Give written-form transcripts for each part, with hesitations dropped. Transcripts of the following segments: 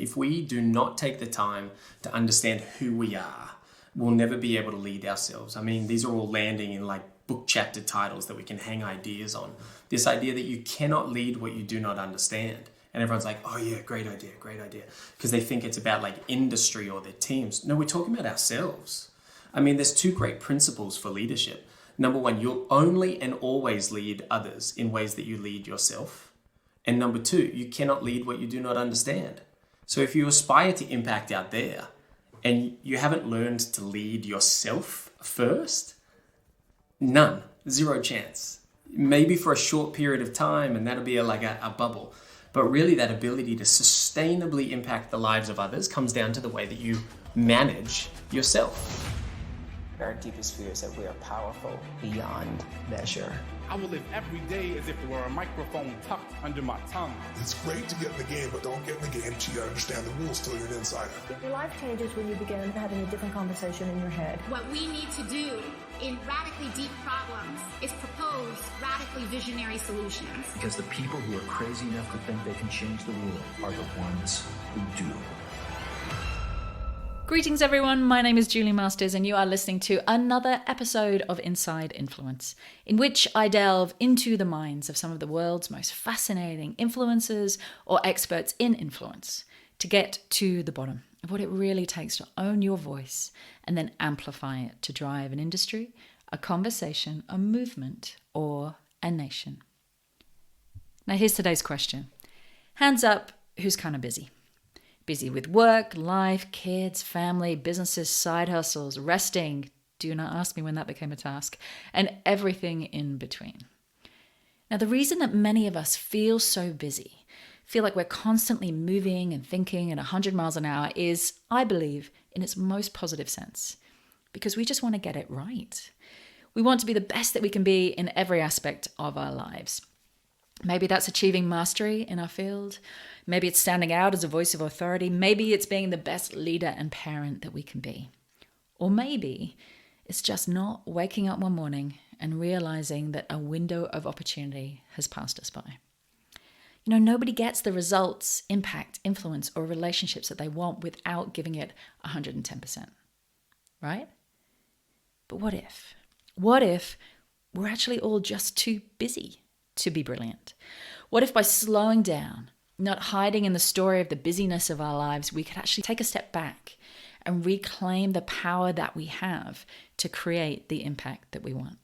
if we do not take the time to understand who we are, we'll never be able to lead ourselves. I mean, these are all landing in like book chapter titles that we can hang ideas on. This idea that you cannot lead what you do not understand. And everyone's like, oh yeah, great idea. Because they think it's about like industry or their teams. No, we're talking about ourselves. I mean, there's two great principles for leadership. Number one, you'll only and always lead others in ways that you lead yourself. And number two, you cannot lead what you do not understand. So if you aspire to impact out there and you haven't learned to lead yourself first, none, zero chance. Maybe for a short period of time, and that'll be like a bubble. But really that ability to sustainably impact the lives of others comes down to the way that you manage yourself. Our deepest fear is that we are powerful beyond measure. I will live every day as if there were a microphone tucked under my tongue. It's great to get in the game, but don't get in the game till you understand the rules till you're an insider. Your life changes when you begin having a different conversation in your head. What we need to do in radically deep problems is propose radically visionary solutions. Because the people who are crazy enough to think they can change the world are the ones who do. Greetings everyone, my name is Julie Masters and you are listening to another episode of Inside Influence, in which I delve into the minds of some of the world's most fascinating influencers or experts in influence to get to the bottom of what it really takes to own your voice and then amplify it to drive an industry, a conversation, a movement, or a nation. Now here's today's question. Hands up, who's kind of busy? Busy with work, life, kids, family, businesses, side hustles, resting. Do not ask me when that became a task. And everything in between. Now, the reason that many of us feel so busy, feel like we're constantly moving and thinking at 100 miles an hour is, I believe, in its most positive sense, because we just want to get it right. We want to be the best that we can be in every aspect of our lives. Maybe that's achieving mastery in our field. Maybe it's standing out as a voice of authority. Maybe it's being the best leader and parent that we can be. Or maybe it's just not waking up one morning and realizing that a window of opportunity has passed us by. You know, nobody gets the results, impact, influence, or relationships that they want without giving it 110%, right? But what if? What if we're actually all just too busy to be brilliant? What if by slowing down, not hiding in the story of the busyness of our lives, we could actually take a step back and reclaim the power that we have to create the impact that we want?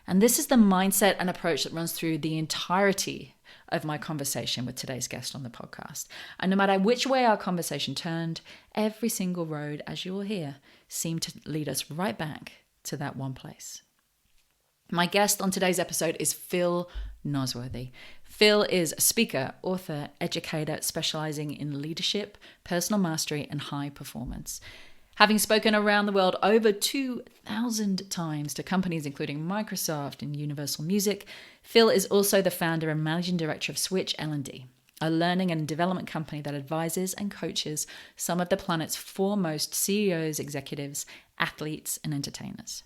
And this is the mindset and approach that runs through the entirety of my conversation with today's guest on the podcast. And no matter which way our conversation turned, every single road, as you will hear, seemed to lead us right back to that one place. My guest on today's episode is Phill Nosworthy. Phill is a speaker, author, educator specializing in leadership, personal mastery, and high performance. Having spoken around the world over 2,000 times to companies including Microsoft and Universal Music, Phill is also the founder and managing director of Switch L&D, a learning and development company that advises and coaches some of the planet's foremost CEOs, executives, athletes, and entertainers.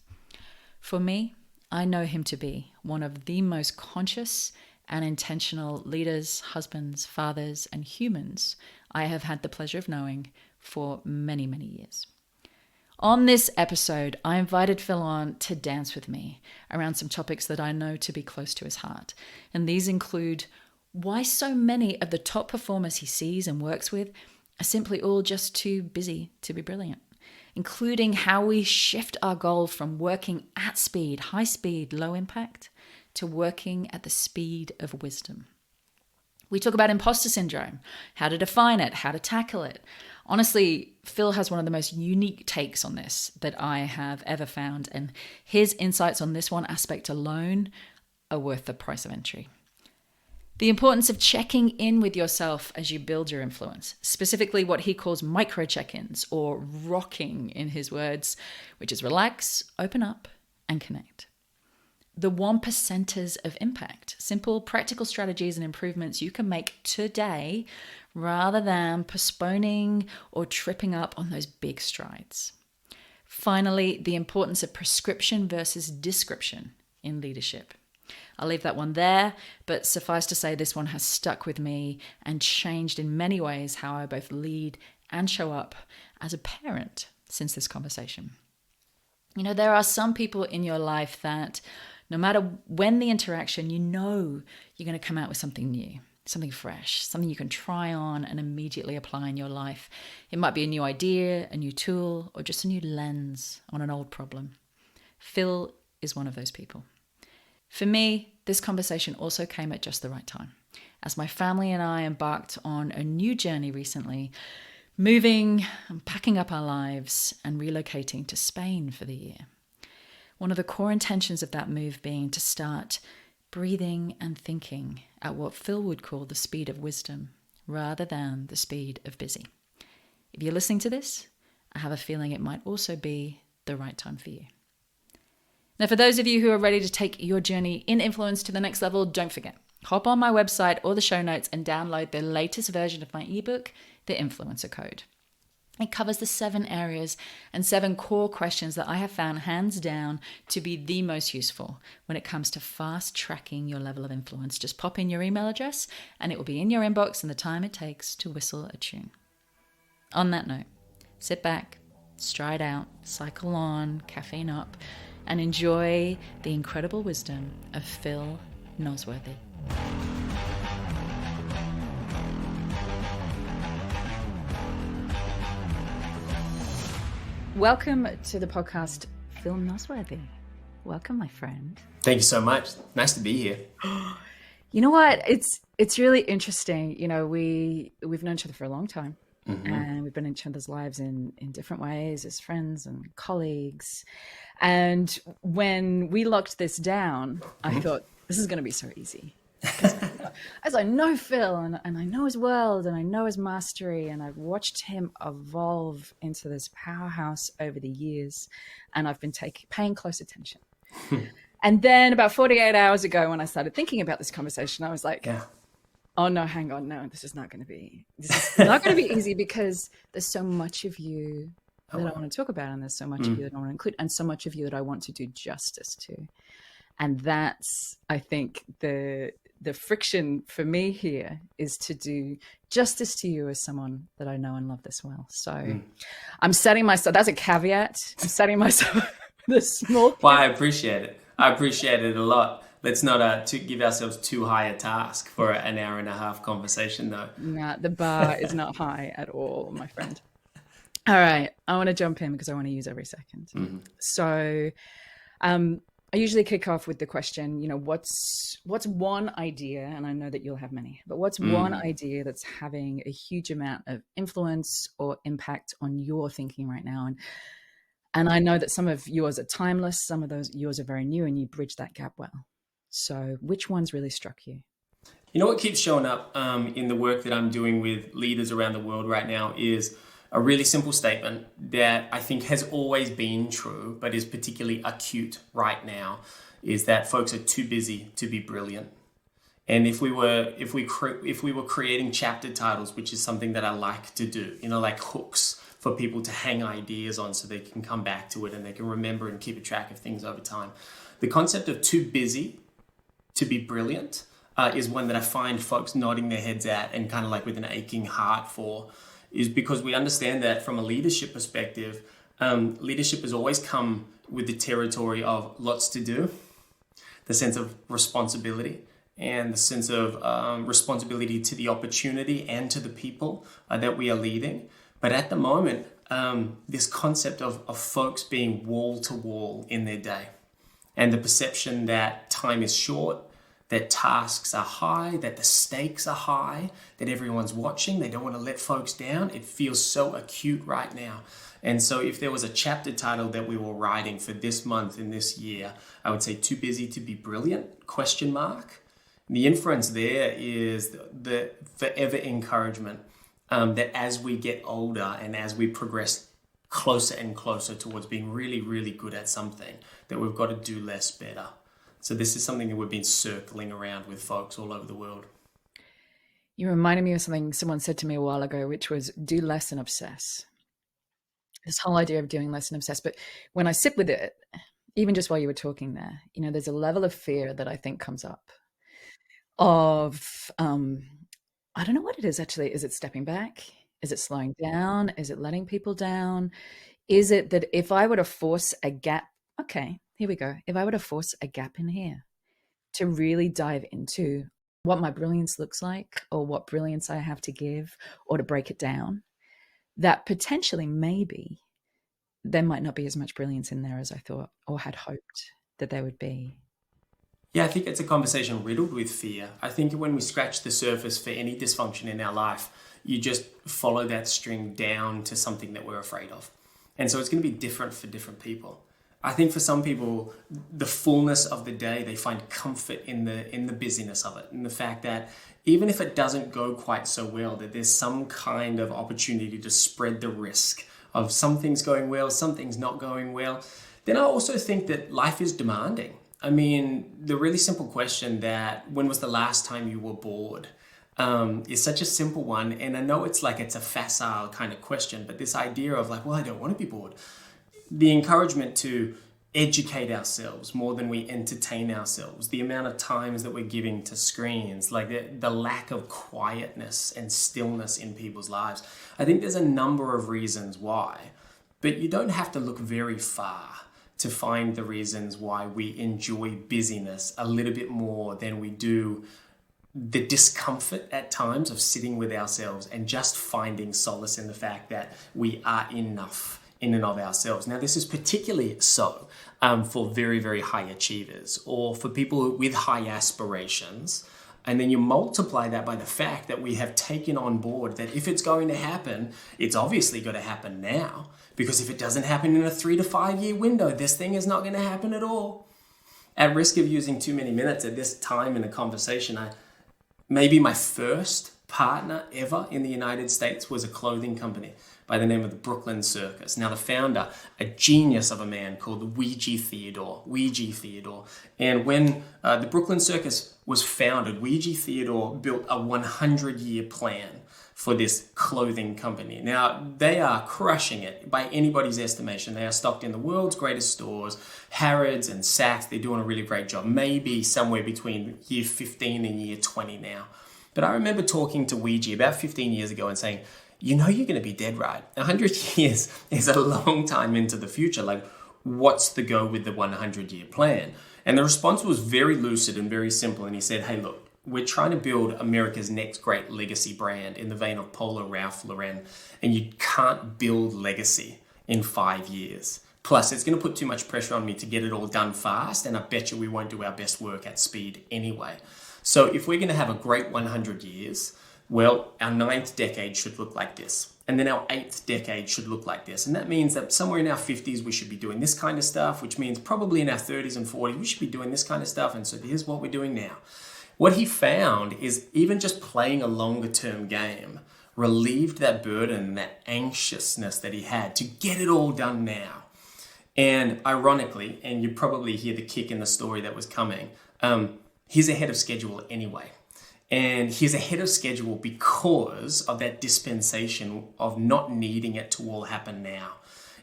For me, I know him to be one of the most conscious and intentional leaders, husbands, fathers, and humans I have had the pleasure of knowing for many, many years. On this episode, I invited Phill on to dance with me around some topics that I know to be close to his heart. And these include why so many of the top performers he sees and works with are simply all just too busy to be brilliant, including how we shift our goal from working at speed, high speed, low impact, to working at the speed of wisdom. We talk about imposter syndrome, how to define it, how to tackle it. Honestly, Phill has one of the most unique takes on this that I have ever found, and his insights on this one aspect alone are worth the price of entry. The importance of checking in with yourself as you build your influence, specifically what he calls micro check-ins, or rocking in his words, which is relax, open up, and connect. The 1%ers of impact, simple practical strategies and improvements you can make today rather than postponing or tripping up on those big strides. Finally, the importance of prescription versus description in leadership. I'll leave that one there, but suffice to say this one has stuck with me and changed in many ways how I both lead and show up as a parent since this conversation. You know, there are some people in your life that no matter when the interaction, you know you're going to come out with something new, something fresh, something you can try on and immediately apply in your life. It might be a new idea, a new tool, or just a new lens on an old problem. Phill is one of those people. For me, this conversation also came at just the right time, as my family and I embarked on a new journey recently, moving and packing up our lives and relocating to Spain for the year. One of the core intentions of that move being to start breathing and thinking at what Phill would call the speed of wisdom, rather than the speed of busy. If you're listening to this, I have a feeling it might also be the right time for you. Now, for those of you who are ready to take your journey in influence to the next level, don't forget, hop on my website or the show notes and download the latest version of my ebook, The Influencer Code. It covers the 7 areas and 7 core questions that I have found hands down to be the most useful when it comes to fast tracking your level of influence. Just pop in your email address and it will be in your inbox in the time it takes to whistle a tune. On that note, sit back, stride out, cycle on, caffeine up, and enjoy the incredible wisdom of Phill Nosworthy. Welcome to the podcast, Phill Nosworthy. Welcome, my friend. Thank you so much. Nice to be here. You know what? It's really interesting. You know, we've known each other for a long time, and we've been in each other's lives in different ways as friends and colleagues. And when we locked this down, I thought this is going to be so easy. As I know Phill and I know his world and I know his mastery, and I've watched him evolve into this powerhouse over the years, and I've been paying close attention. And then about 48 hours ago, when I started thinking about this conversation, I was like, oh no, hang on, no, this is not going to be easy, because there's so much of you that I want to talk about, and there's so much of you that I want to include, and so much of you that I want to do justice to. And that's, I think, the friction for me here is to do justice to you as someone that I know and love this well. So I'm setting myself, that's a caveat, I'm setting myself the small. Well, I appreciate it. I appreciate it a lot. Let's not to give ourselves too high a task for an hour and a half conversation, though. Nah, the bar is not high at all, my friend. All right, I want to jump in because I want to use every second. So I usually kick off with the question, you know, what's one idea, and I know that you'll have many, but what's one idea that's having a huge amount of influence or impact on your thinking right now? And I know that some of yours are timeless, some of yours are very new, and you bridge that gap well. So which ones really struck you? You know what keeps showing up in the work that I'm doing with leaders around the world right now is a really simple statement that I think has always been true, but is particularly acute right now, is that folks are too busy to be brilliant. And if we were creating chapter titles, which is something that I like to do, you know, like hooks for people to hang ideas on so they can come back to it and they can remember and keep a track of things over time. The concept of too busy to be brilliant is one that I find folks nodding their heads at and kind of like with an aching heart for, is because we understand that from a leadership perspective, leadership has always come with the territory of lots to do, the sense of responsibility, and the sense of responsibility to the opportunity and to the people that we are leading. But at the moment, this concept of folks being wall to wall in their day, and the perception that time is short, that tasks are high, that the stakes are high, that everyone's watching, they don't want to let folks down. It feels so acute right now. And so if there was a chapter title that we were writing for this month and this year, I would say too busy to be brilliant, ? The inference there is the forever encouragement that as we get older and as we progress closer and closer towards being really, really good at something, that we've got to do less better. So this is something that we've been circling around with folks all over the world. You reminded me of something someone said to me a while ago, which was do less and obsess. This whole idea of doing less and obsess. But when I sit with it, even just while you were talking there, there's a level of fear that I think comes up of, I don't know what it is actually. Is it stepping back? Is it slowing down? Is it letting people down? Is it that if I were to force a gap, okay, here we go. If I were to force a gap in here to really dive into what my brilliance looks like or what brilliance I have to give or to break it down, that potentially maybe there might not be as much brilliance in there as I thought or had hoped that there would be. Yeah, I think it's a conversation riddled with fear. I think when we scratch the surface for any dysfunction in our life, you just follow that string down to something that we're afraid of. And so it's going to be different for different people. I think for some people, the fullness of the day, they find comfort in the busyness of it, and the fact that even if it doesn't go quite so well, that there's some kind of opportunity to spread the risk of some things going well, some things not going well. Then I also think that life is demanding. I mean, the really simple question that when was the last time you were bored is such a simple one. And I know it's a facile kind of question, but this idea of I don't want to be bored. The encouragement to educate ourselves more than we entertain ourselves, the amount of times that we're giving to screens, the lack of quietness and stillness in people's lives. I think there's a number of reasons why, but you don't have to look very far to find the reasons why we enjoy busyness a little bit more than we do the discomfort at times of sitting with ourselves and just finding solace in the fact that we are enough in and of ourselves. Now, this is particularly so for very, very high achievers or for people with high aspirations. And then you multiply that by the fact that we have taken on board that if it's going to happen, it's obviously going to happen now. Because if it doesn't happen in a 3 to 5 year window, this thing is not going to happen at all. At risk of using too many minutes at this time in a conversation, maybe my first partner ever in the United States was a clothing company by the name of the Brooklyn Circus. Now the founder, a genius of a man called Ouija Theodore. And when the Brooklyn Circus was founded, Ouija Theodore built a 100-year plan for this clothing company. Now, they are crushing it by anybody's estimation. They are stocked in the world's greatest stores, Harrods and Saks. They're doing a really great job, maybe somewhere between year 15 and year 20 now. But I remember talking to Ouija about 15 years ago and saying, you're going to be dead right. 100 years is a long time into the future. What's the go with the 100-year plan? And the response was very lucid and very simple. And he said, hey, look, we're trying to build America's next great legacy brand in the vein of Polo Ralph Lauren. And you can't build legacy in 5 years. Plus, it's going to put too much pressure on me to get it all done fast. And I bet you we won't do our best work at speed anyway. So if we're going to have a great 100 years, well, our 9th decade should look like this. And then our 8th decade should look like this. And that means that somewhere in our 50s, we should be doing this kind of stuff, which means probably in our 30s and 40s, we should be doing this kind of stuff. And so here's what we're doing now. What he found is even just playing a longer term game relieved that burden, that anxiousness that he had to get it all done now. And ironically, and you probably hear the kick in the story that was coming, he's ahead of schedule anyway. And he's ahead of schedule because of that dispensation of not needing it to all happen now.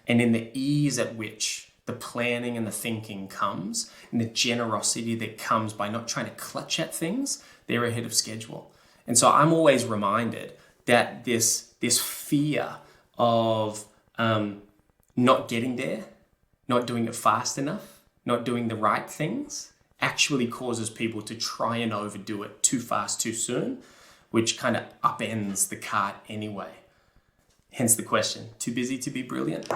And in the ease at which the planning and the thinking comes, and the generosity that comes by not trying to clutch at things, they're ahead of schedule. And so I'm always reminded that this fear of not getting there, not doing it fast enough, not doing the right things, actually causes people to try and overdo it too fast, too soon, which kind of upends the cart anyway. Hence the question, too busy to be brilliant?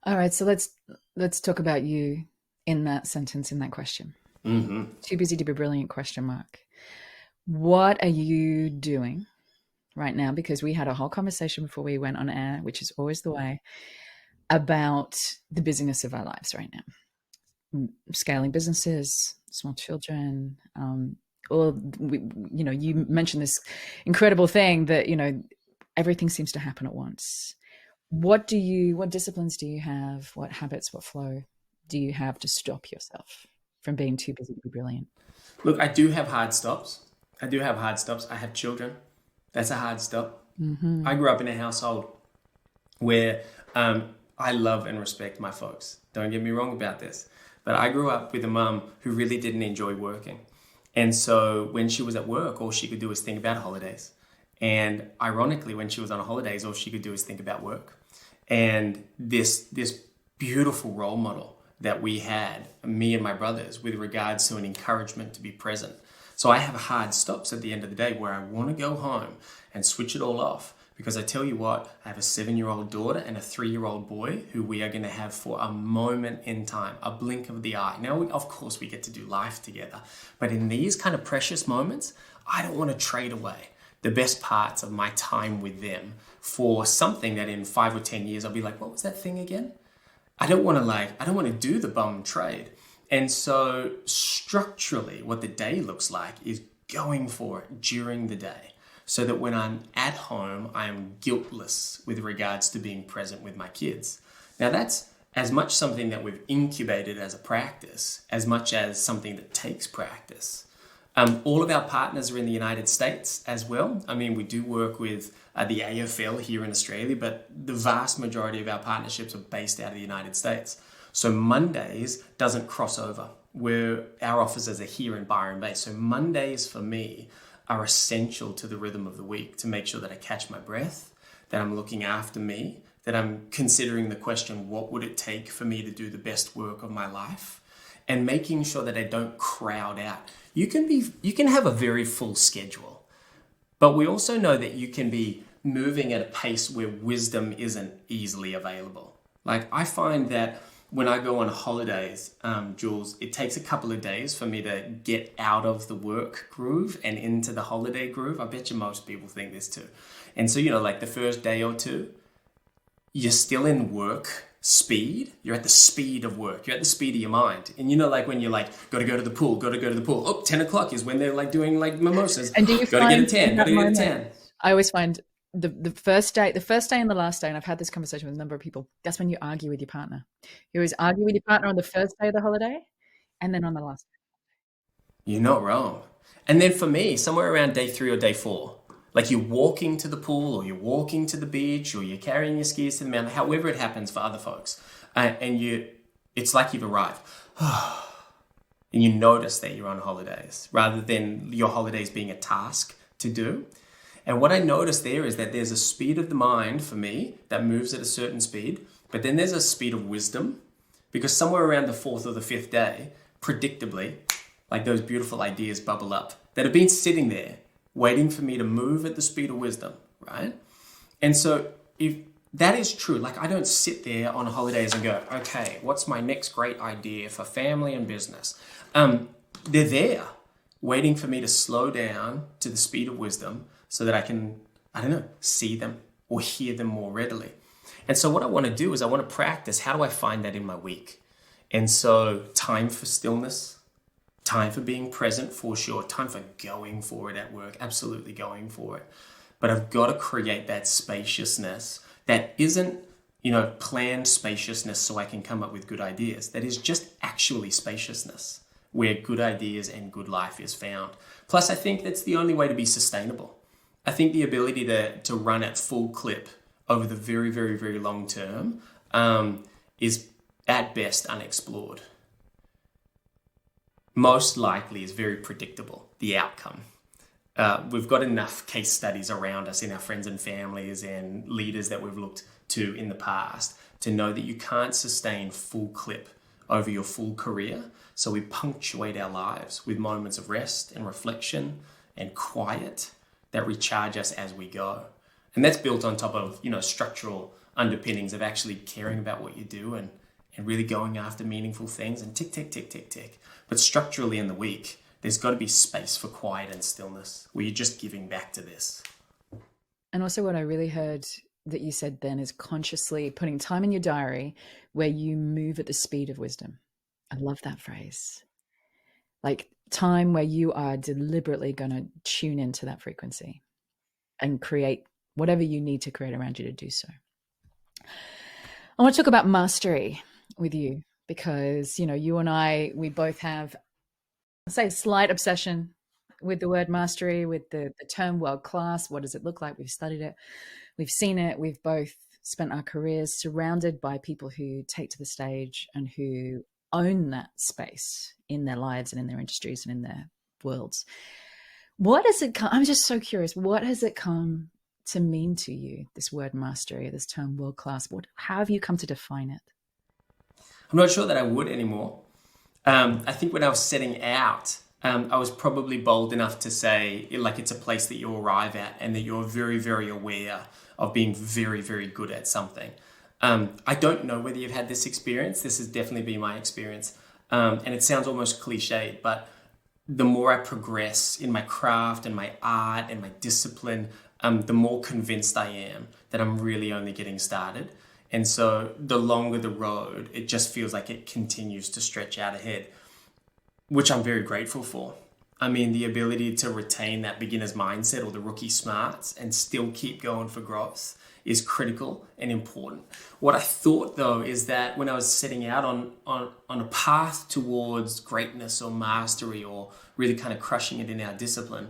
All right, so let's talk about you in that sentence, in that question. Mm-hmm. Too busy to be brilliant, question mark. What are you doing right now? Because we had a whole conversation before we went on air, which is always the way, about the busyness of our lives right now. Scaling businesses, small children, you mentioned this incredible thing that, everything seems to happen at once. What disciplines do you have? What habits, what flow do you have to stop yourself from being too busy to be brilliant? Look, I do have hard stops. I have children. That's a hard stop. Mm-hmm. I grew up in a household where I love and respect my folks. Don't get me wrong about this. But I grew up with a mum who really didn't enjoy working. And so when she was at work, all she could do was think about holidays. And ironically, when she was on holidays, all she could do is think about work. And this beautiful role model that we had, me and my brothers, with regards to an encouragement to be present. So I have hard stops at the end of the day where I want to go home and switch it all off. Because I tell you what, I have a 7-year-old daughter and a 3-year-old boy who we are going to have for a moment in time, a blink of the eye. Now, of course, we get to do life together. But in these kind of precious moments, I don't want to trade away the best parts of my time with them for something that in 5 or 10 years, I'll be like, what was that thing again? I don't want to do the bum trade. And so structurally, what the day looks like is going for it during the day, so that when I'm at home, I am guiltless with regards to being present with my kids. Now, that's as much something that we've incubated as a practice, as much as something that takes practice. All of our partners are in the United States as well. I mean, we do work with the AFL here in Australia, but the vast majority of our partnerships are based out of the United States. So Mondays doesn't cross over, where our offices are here in Byron Bay. So Mondays for me are essential to the rhythm of the week, to make sure that I catch my breath, that I'm looking after me, that I'm considering the question, what would it take for me to do the best work of my life? And making sure that I don't crowd out. You can have a very full schedule, but we also know that you can be moving at a pace where wisdom isn't easily available. Like, I find that when I go on holidays, Jules, it takes a couple of days for me to get out of the work groove and into the holiday groove. I bet you most people think this too. And so, like the first day or two, you're still in work speed. You're at the speed of work. You're at the speed of your mind. And like when you're like, got to go to the pool. Oh, 10 o'clock is when they're like doing like mimosas. And do you got to get a 10. Got to get a 10. I always find the first day and the last day, and I've had this conversation with a number of people, that's when you argue with your partner. You always argue with your partner on the first day of the holiday and then on the last day. You're not wrong. And then for me, somewhere around day 3 or day 4, like you're walking to the pool or you're walking to the beach or you're carrying your skis to the mountain, however it happens for other folks. And it's like you've arrived. And you notice that you're on holidays rather than your holidays being a task to do. And what I noticed there is that there's a speed of the mind for me that moves at a certain speed, but then there's a speed of wisdom, because somewhere around the 4th or the 5th day, predictably, like those beautiful ideas bubble up that have been sitting there waiting for me to move at the speed of wisdom, right? And so if that is true, like I don't sit there on holidays and go, okay, what's my next great idea for family and business? They're there waiting for me to slow down to the speed of wisdom so that I can, see them or hear them more readily. And so what I want to do is I want to practice, how do I find that in my week? And so time for stillness, time for being present for sure, time for going for it at work, absolutely going for it. But I've got to create that spaciousness that isn't, planned spaciousness so I can come up with good ideas. That is just actually spaciousness where good ideas and good life is found. Plus, I think that's the only way to be sustainable. I think the ability to run at full clip over the very, very, very long term is at best unexplored. Most likely is very predictable, the outcome. We've got enough case studies around us in our friends and families and leaders that we've looked to in the past to know that you can't sustain full clip over your full career. So we punctuate our lives with moments of rest and reflection and quiet that recharge us as we go. And that's built on top of, structural underpinnings of actually caring about what you do and really going after meaningful things and tick, tick, tick, tick, tick. But structurally in the week, there's got to be space for quiet and stillness where you're just giving back to this. And also what I really heard that you said then is consciously putting time in your diary where you move at the speed of wisdom. I love that phrase. Like time where you are deliberately going to tune into that frequency and create whatever you need to create around you to do so. I want to talk about mastery with you because, you and I, we both have, I'll say, a slight obsession with the word mastery, with the term world class. What does it look like? We've studied it. We've seen it. We've both spent our careers surrounded by people who take to the stage and who own that space in their lives and in their industries and in their worlds. What has it come? I'm just so curious. What has it come to mean to you, this word mastery, this term world class? How have you come to define it? I'm not sure that I would anymore. I think when I was setting out, I was probably bold enough to say, like, it's a place that you arrive at and that you're very, very aware of being very, very good at something. I don't know whether you've had this experience. This has definitely been my experience. And it sounds almost cliched, but the more I progress in my craft and my art and my discipline, the more convinced I am that I'm really only getting started. And so the longer the road, it just feels like it continues to stretch out ahead, which I'm very grateful for. I mean, the ability to retain that beginner's mindset or the rookie smarts and still keep going for growth is critical and important. What I thought, though, is that when I was setting out on a path towards greatness or mastery or really kind of crushing it in our discipline,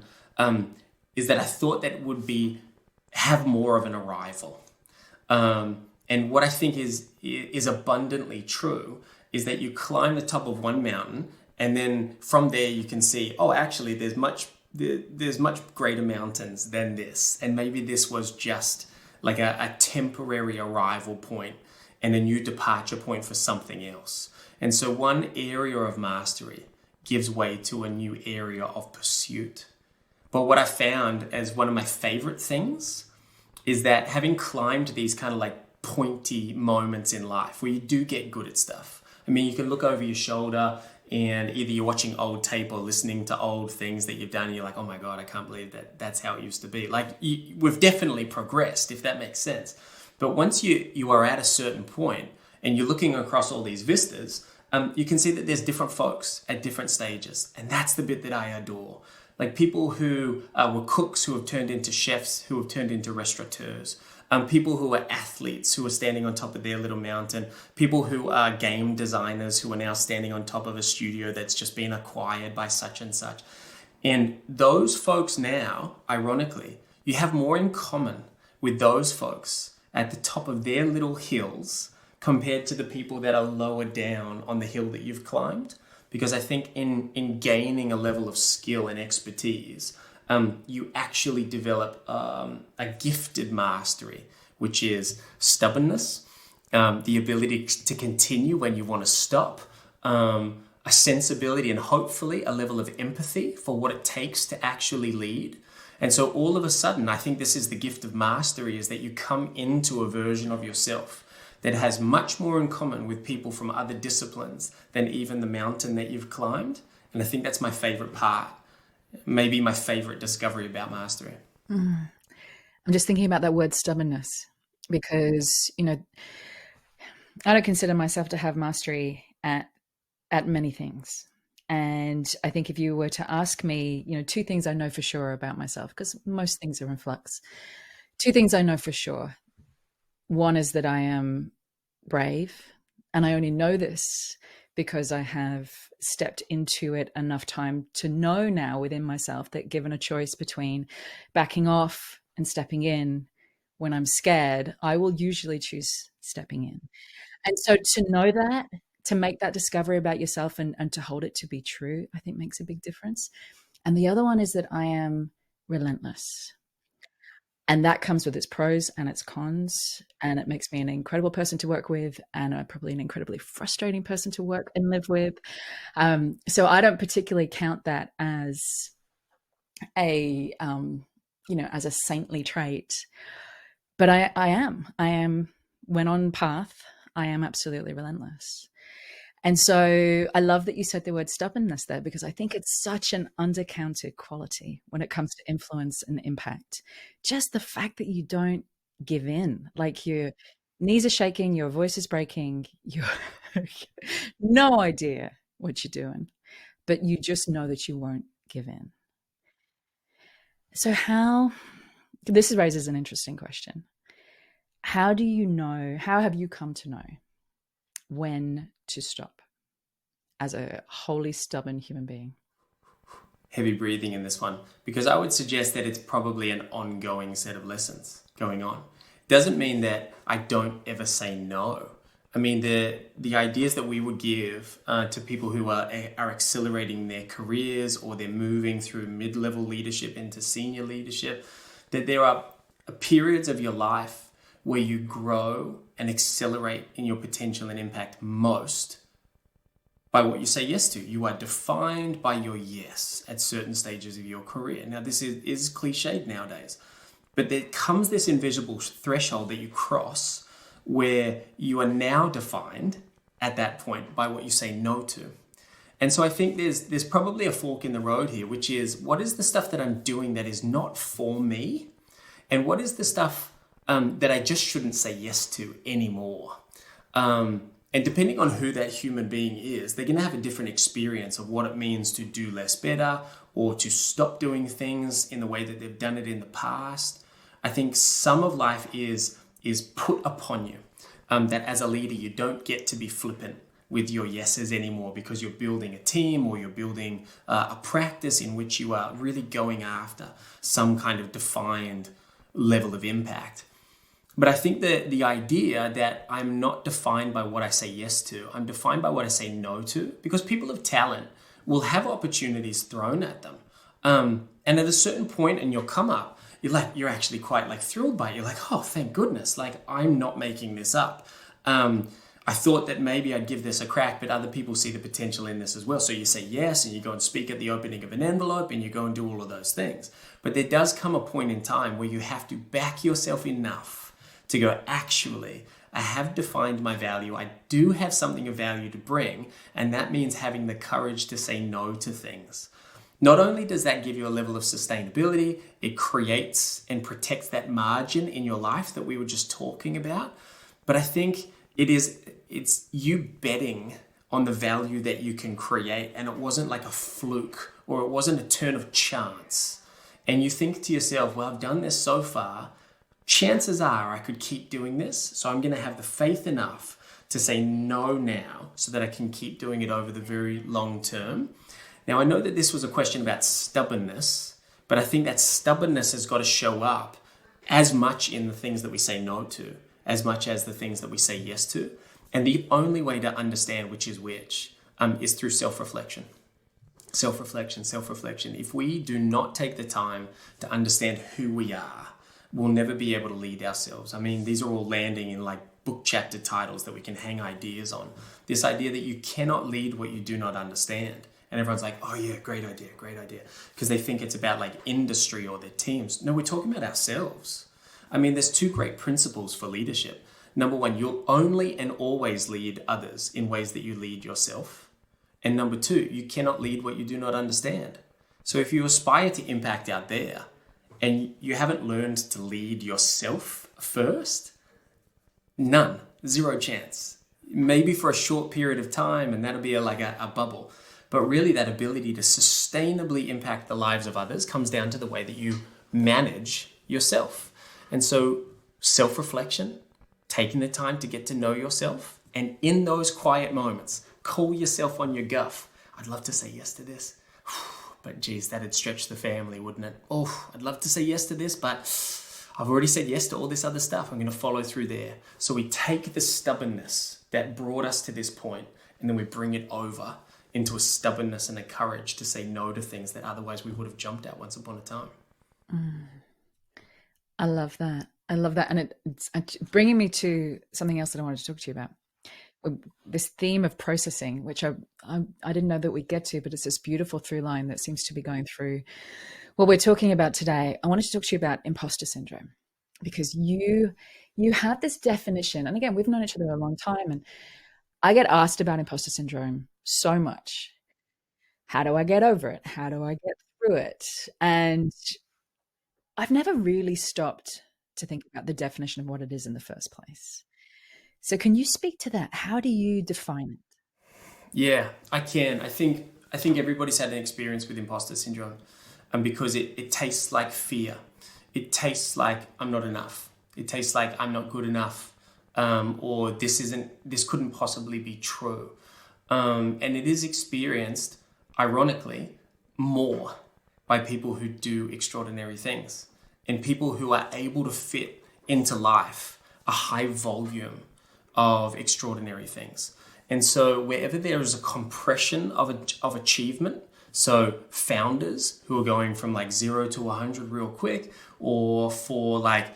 is that I thought that it would have more of an arrival. And what I think is abundantly true is that you climb the top of one mountain, and then from there you can see, oh, actually, there's much greater mountains than this, and maybe this was just like a temporary arrival point and a new departure point for something else. And so one area of mastery gives way to a new area of pursuit. But what I found as one of my favorite things is that having climbed these kind of like pointy moments in life where you do get good at stuff. I mean, you can look over your shoulder and either you're watching old tape or listening to old things that you've done and you're like, oh my God, I can't believe that's how it used to be. Like, we've definitely progressed, if that makes sense. But once you are at a certain point and you're looking across all these vistas, you can see that there's different folks at different stages. And that's the bit that I adore. Like people who were cooks who have turned into chefs, who have turned into restaurateurs, people who are athletes who are standing on top of their little mountain, people who are game designers who are now standing on top of a studio that's just been acquired by such and such. And those folks now, ironically, you have more in common with those folks at the top of their little hills compared to the people that are lower down on the hill that you've climbed. Because I think in gaining a level of skill and expertise, you actually develop a gifted mastery, which is stubbornness, the ability to continue when you want to stop, a sensibility and hopefully a level of empathy for what it takes to actually lead. And so all of a sudden, I think this is the gift of mastery, is that you come into a version of yourself that has much more in common with people from other disciplines than even the mountain that you've climbed. And I think that's my favorite part, maybe my favorite discovery about mastery. I'm just thinking about that word stubbornness because, I don't consider myself to have mastery at many things. And I think if you were to ask me, two things I know for sure about myself, because most things are in flux. Two things I know for sure. One is that I am brave, and I only know this because I have stepped into it enough time to know now within myself that given a choice between backing off and stepping in when I'm scared, I will usually choose stepping in. And so to know that, to make that discovery about yourself and to hold it to be true, I think makes a big difference. And the other one is that I am relentless. And that comes with its pros and its cons. And it makes me an incredible person to work with and probably an incredibly frustrating person to work and live with. So I don't particularly count that as as a saintly trait. But I am, when on path, I am absolutely relentless. And so I love that you said the word stubbornness there, because I think it's such an undercounted quality when it comes to influence and impact. Just the fact that you don't give in, like your knees are shaking, your voice is breaking, you no idea what you're doing, but you just know that you won't give in. So this raises an interesting question. How have you come to know when to stop as a wholly stubborn human being? Heavy breathing in this one, because I would suggest that it's probably an ongoing set of lessons going on. Doesn't mean that I don't ever say no. I mean, the ideas that we would give to people who are accelerating their careers, or they're moving through mid-level leadership into senior leadership, that there are periods of your life where you grow and accelerate in your potential and impact most by what you say yes to. You are defined by your yes at certain stages of your career. Now, this is cliched nowadays, but there comes this invisible threshold that you cross where you are now defined at that point by what you say no to. And so I think there's probably a fork in the road here, which is, what is the stuff that I'm doing that is not for me? And what is the stuff that I just shouldn't say yes to anymore? And depending on who that human being is, they're going to have a different experience of what it means to do less better, or to stop doing things in the way that they've done it in the past. I think some of life is put upon you, that as a leader, you don't get to be flippant with your yeses anymore, because you're building a team, or you're building a practice in which you are really going after some kind of defined level of impact. But I think that the idea that I'm not defined by what I say yes to, I'm defined by what I say no to, because people of talent will have opportunities thrown at them. And at a certain point in your come up, you're actually quite thrilled by it. You're like, oh, thank goodness. I'm not making this up. I thought that maybe I'd give this a crack, but other people see the potential in this as well. So you say yes, and you go and speak at the opening of an envelope, and you go and do all of those things. But there does come a point in time where you have to back yourself enough to go, actually, I have defined my value. I do have something of value to bring. And that means having the courage to say no to things. Not only does that give you a level of sustainability, it creates and protects that margin in your life that we were just talking about. But I think it's you betting on the value that you can create. And it wasn't like a fluke, or it wasn't a turn of chance. And you think to yourself, well, I've done this so far. Chances are I could keep doing this. So I'm going to have the faith enough to say no now, so that I can keep doing it over the very long term. Now, I know that this was a question about stubbornness, but I think that stubbornness has got to show up as much in the things that we say no to, as much as the things that we say yes to. And the only way to understand which is which is through self-reflection. Self-reflection. If we do not take the time to understand who we are, we'll never be able to lead ourselves. I mean, these are all landing in book chapter titles that we can hang ideas on. This idea that you cannot lead what you do not understand. And everyone's like, oh yeah, great idea. Because they think it's about industry or their teams. No, we're talking about ourselves. I mean, there's two great principles for leadership. Number one, you'll only and always lead others in ways that you lead yourself. And number two, you cannot lead what you do not understand. So if you aspire to impact out there and you haven't learned to lead yourself first, none, zero chance. Maybe for a short period of time, and that'll be a bubble. But really, that ability to sustainably impact the lives of others comes down to the way that you manage yourself. And so self-reflection, taking the time to get to know yourself, and in those quiet moments, call yourself on your guff. I'd love to say yes to this, but geez, that'd stretch the family, wouldn't it? Oh, I'd love to say yes to this, but I've already said yes to all this other stuff. I'm going to follow through there. So we take the stubbornness that brought us to this point, and then we bring it over into a stubbornness and a courage to say no to things that otherwise we would have jumped at once upon a time. I love that. And it's bringing me to something else that I wanted to talk to you about. This theme of processing, which I didn't know that we'd get to, but it's this beautiful through line that seems to be going through what we're talking about today. I wanted to talk to you about imposter syndrome, because you have this definition. And again, we've known each other a long time, and I get asked about imposter syndrome so much. How do I get over it? How do I get through it? And I've never really stopped to think about the definition of what it is in the first place. So can you speak to that? How do you define it? Yeah, I can. I think everybody's had an experience with imposter syndrome, and because it tastes like fear. It tastes like I'm not enough. It tastes like I'm not good enough, or this couldn't possibly be true. And it is experienced, ironically, more by people who do extraordinary things, and people who are able to fit into life a high volume of extraordinary things. And so wherever there is a compression of achievement, so founders who are going from like 0 to 100 real quick, or for like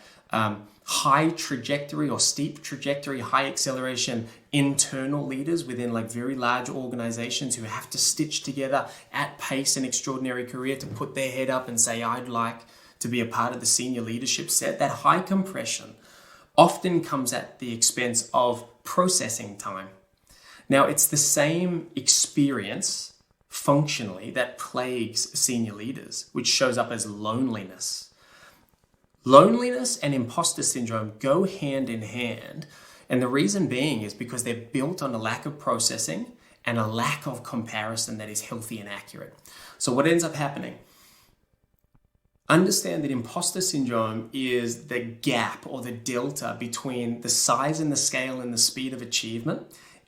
high trajectory or steep trajectory, high acceleration internal leaders within like very large organizations who have to stitch together at pace an extraordinary career to put their head up and say, I'd like to be a part of the senior leadership set. That high compression often comes at the expense of processing time. Now, it's the same experience functionally that plagues senior leaders, which shows up as loneliness. Loneliness and imposter syndrome go hand in hand. And the reason being is because they're built on a lack of processing and a lack of comparison that is healthy and accurate. So what ends up happening? Understand that imposter syndrome is the gap or the delta between the size and the scale and the speed of achievement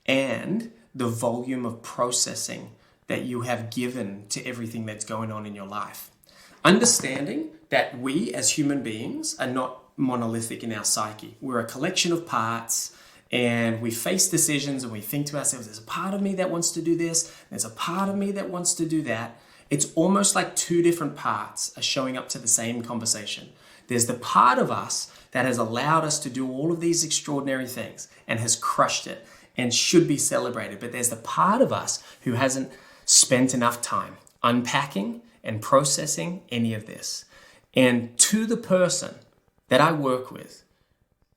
and the volume of processing that you have given to everything that's going on in your life. Understanding that we as human beings are not monolithic in our psyche. We're a collection of parts, and we face decisions and we think to ourselves, there's a part of me that wants to do this, there's a part of me that wants to do that. It's almost like two different parts are showing up to the same conversation. There's the part of us that has allowed us to do all of these extraordinary things and has crushed it and should be celebrated. But there's the part of us who hasn't spent enough time unpacking and processing any of this. And to the person that I work with,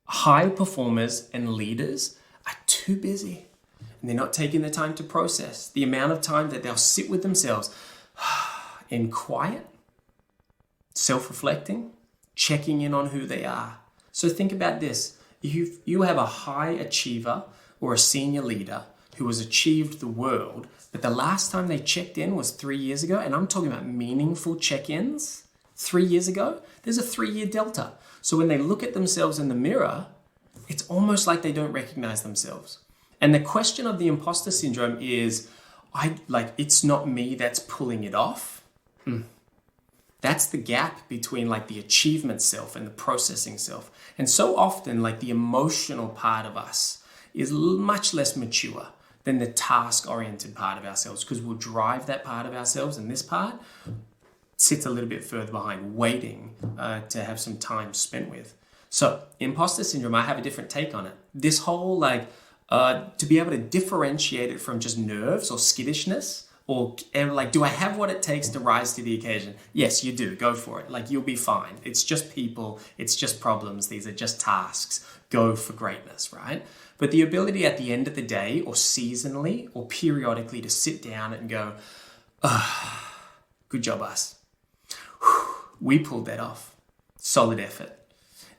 high performers and leaders are too busy and they're not taking the time to process the amount of time that they'll sit with themselves in quiet, self-reflecting, checking in on who they are. So think about this. You have a high achiever or a senior leader who has achieved the world, but the last time they checked in was 3 years ago, and I'm talking about meaningful check-ins 3 years ago. There's a 3-year delta. So when they look at themselves in the mirror, it's almost like they don't recognize themselves. And the question of the imposter syndrome is, it's not me that's pulling it off. That's the gap between like the achievement self and the processing self. And so often like the emotional part of us is much less mature than the task-oriented part of ourselves, because we'll drive that part of ourselves, and this part sits a little bit further behind, waiting to have some time spent with. So imposter syndrome, I have a different take on it. This whole to be able to differentiate it from just nerves or skittishness, and do I have what it takes to rise to the occasion? Yes, you do. Go for it. Like, you'll be fine. It's just people. It's just problems. These are just tasks. Go for greatness, right? But the ability at the end of the day or seasonally or periodically to sit down and go, good job, us. We pulled that off. Solid effort.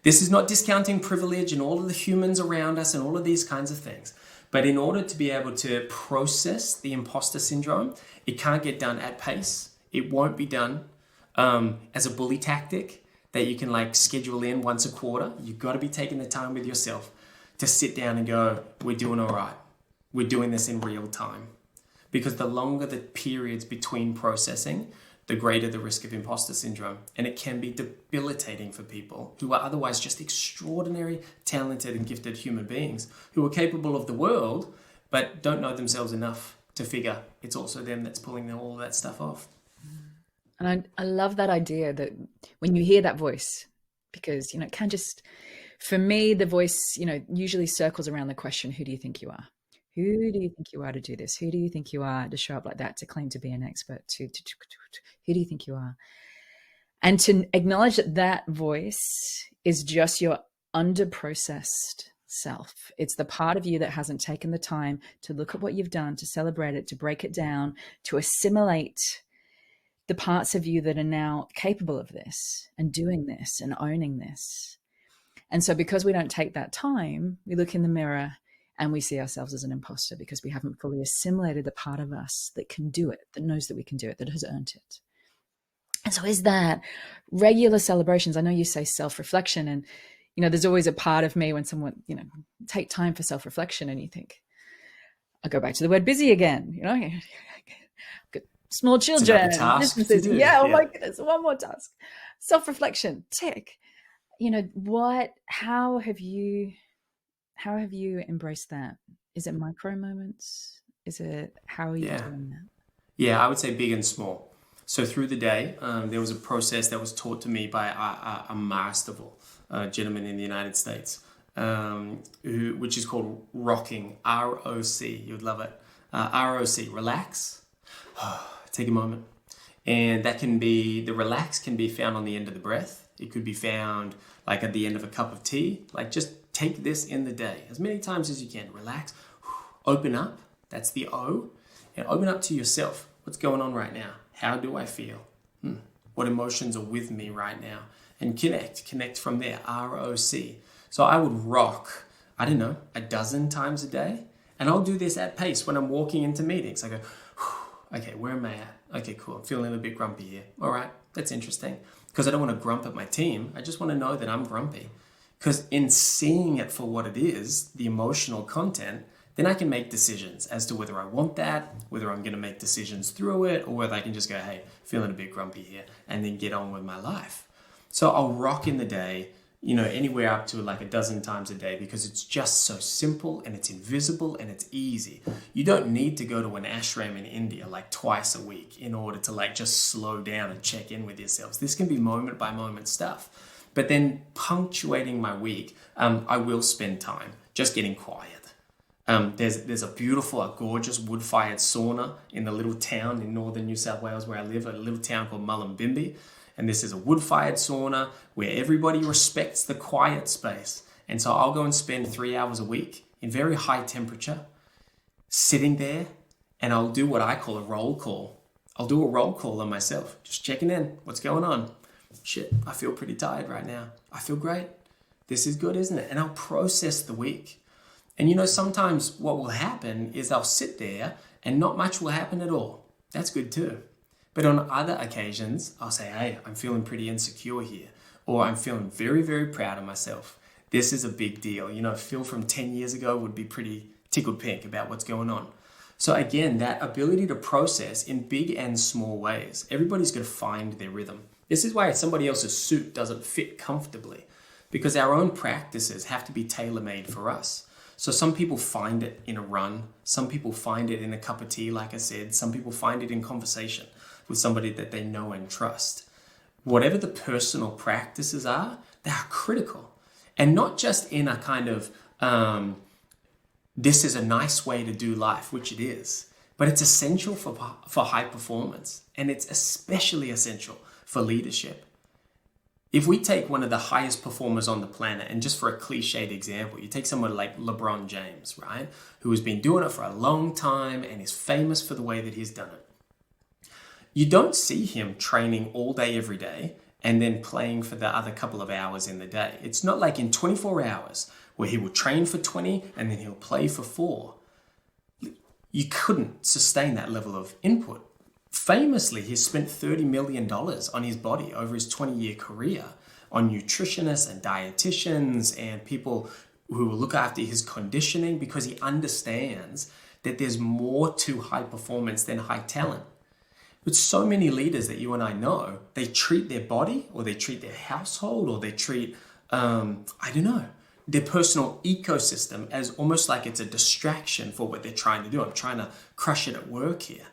This is not discounting privilege and all of the humans around us and all of these kinds of things. But in order to be able to process the imposter syndrome, it can't get done at pace. It won't be done as a bully tactic that you can schedule in once a quarter. You've got to be taking the time with yourself to sit down and go, we're doing all right. We're doing this in real time. Because the longer the periods between processing, the greater the risk of imposter syndrome. And it can be debilitating for people who are otherwise just extraordinary, talented, and gifted human beings who are capable of the world, but don't know themselves enough to figure it's also them that's pulling all of that stuff off. And I love that idea that when you hear that voice, because, it can just, for me, the voice, usually circles around the question, who do you think you are? Who do you think you are to do this? Who do you think you are to show up like that, to claim to be an expert? Who do you think you are? And to acknowledge that voice is just your under-processed self. It's the part of you that hasn't taken the time to look at what you've done, to celebrate it, to break it down, to assimilate the parts of you that are now capable of this and doing this and owning this. And so because we don't take that time, we look in the mirror and we see ourselves as an imposter because we haven't fully assimilated the part of us that can do it, that knows that we can do it, that has earned it. And so is that regular celebrations? I know you say self-reflection, and, there's always a part of me when someone, take time for self-reflection, and you think, I go back to the word busy again, small children, businesses. Yeah, oh my goodness, one more task. Self-reflection, tick. how have you embraced that? Is it micro moments? How are you doing that? Yeah, I would say big and small. So through the day, there was a process that was taught to me by a masterful gentleman in the United States, which is called rocking, ROC. You'd love it. ROC, relax, take a moment. And the relax can be found on the end of the breath. It could be found like at the end of a cup of tea. Like just take this in the day as many times as you can. Relax, open up. That's the O. And open up to yourself. What's going on right now? How do I feel? What emotions are with me right now? And connect from there, ROC. So I would rock, I don't know, a dozen times a day. And I'll do this at pace when I'm walking into meetings. I go, okay, where am I at? Okay, cool. I'm feeling a bit grumpy here. All right, that's interesting. Because I don't want to grump at my team. I just want to know that I'm grumpy. Because in seeing it for what it is, the emotional content, then I can make decisions as to whether I want that, whether I'm going to make decisions through it, or whether I can just go, hey, feeling a bit grumpy here, and then get on with my life. So I'll rock in the day, anywhere up to like a dozen times a day, because it's just so simple and it's invisible and it's easy. You don't need to go to an ashram in India like twice a week in order to like just slow down and check in with yourselves. This can be moment by moment stuff. But then punctuating my week, I will spend time just getting quiet. There's a gorgeous wood-fired sauna in the little town in northern New South Wales where I live, a little town called Mullumbimby. And this is a wood-fired sauna where everybody respects the quiet space. And so I'll go and spend 3 hours a week in very high temperature, sitting there, and I'll do what I call a roll call. I'll do a roll call on myself, just checking in. What's going on? Shit, I feel pretty tired right now. I feel great. This is good, isn't it? And I'll process the week. And sometimes what will happen is I'll sit there and not much will happen at all. That's good too. But on other occasions, I'll say, hey, I'm feeling pretty insecure here. Or I'm feeling very, very proud of myself. This is a big deal. Phil from 10 years ago would be pretty tickled pink about what's going on. So again, that ability to process in big and small ways. Everybody's got to find their rhythm. This is why somebody else's suit doesn't fit comfortably. Because our own practices have to be tailor-made for us. So some people find it in a run. Some people find it in a cup of tea, like I said. Some people find it in conversation with somebody that they know and trust. Whatever the personal practices are, they are critical. And not just in a kind of, this is a nice way to do life, which it is, but it's essential for high performance. And it's especially essential for leadership. If we take one of the highest performers on the planet, and just for a cliched example, you take someone like LeBron James, right? Who has been doing it for a long time and is famous for the way that he's done it. You don't see him training all day, every day, and then playing for the other couple of hours in the day. It's not like in 24 hours where he will train for 20 and then he'll play for 4. You couldn't sustain that level of input. Famously, he spent $30 million on his body over his 20-year career on nutritionists and dietitians and people who will look after his conditioning, because he understands that there's more to high performance than high talent. But so many leaders that you and I know, they treat their body or they treat their household or they treat, their personal ecosystem as almost like it's a distraction for what they're trying to do. I'm trying to crush it at work here.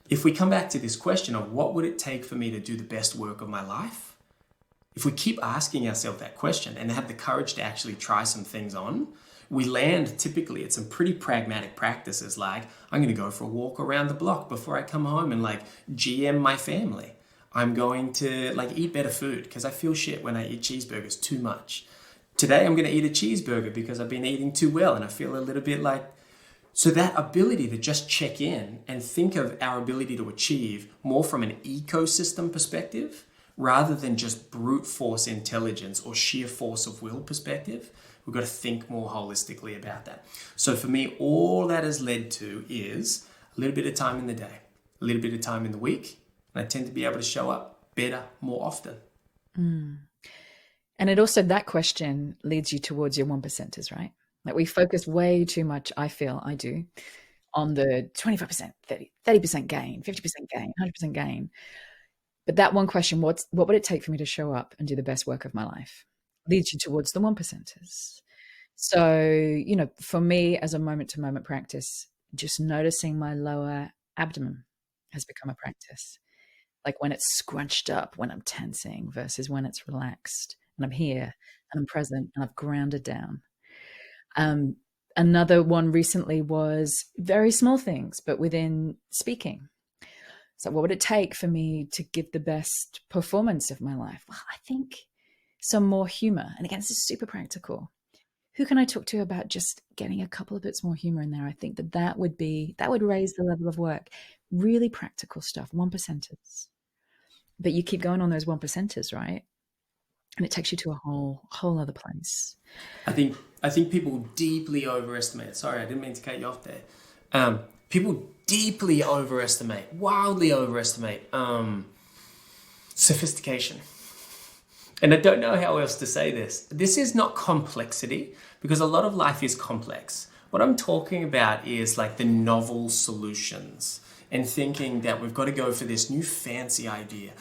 If we come back to this question of what would it take for me to do the best work of my life? If we keep asking ourselves that question and have the courage to actually try some things on, we land typically at some pretty pragmatic practices like, I'm going to go for a walk around the block before I come home and GM my family. I'm going to eat better food because I feel shit when I eat cheeseburgers too much. Today I'm going to eat a cheeseburger because I've been eating too well and I feel a little bit So that ability to just check in and think of our ability to achieve more from an ecosystem perspective rather than just brute force intelligence or sheer force of will perspective, we've got to think more holistically about that. So for me, all that has led to is a little bit of time in the day, a little bit of time in the week, and I tend to be able to show up better more often. And it also, that question leads you towards your 1%ers, right? We focus way too much, I feel, I do, on the 25%, 30% gain, 50% gain, 100% gain. But that one question, what would it take for me to show up and do the best work of my life? leads you towards the 1%ers. So, you know, for me as a moment to moment practice, just noticing my lower abdomen has become a practice. Like when it's scrunched up, when I'm tensing versus when it's relaxed and I'm here and I'm present and I've grounded down. Another one recently was very small things, but within speaking. So what would it take for me to give the best performance of my life? Well, I think some more humor. And again, this is super practical. Who can I talk to about just getting a couple of bits more humor in there? I think that would raise the level of work. Really practical stuff, 1%ers. But you keep going on those 1%ers, right? And it takes you to a whole other place. I think people deeply overestimate. Sorry, I didn't mean to cut you off there. People deeply overestimate, wildly overestimate sophistication. And I don't know how else to say this. This is not complexity, because a lot of life is complex. What I'm talking about is like the novel solutions and thinking that we've got to go for this new fancy idea.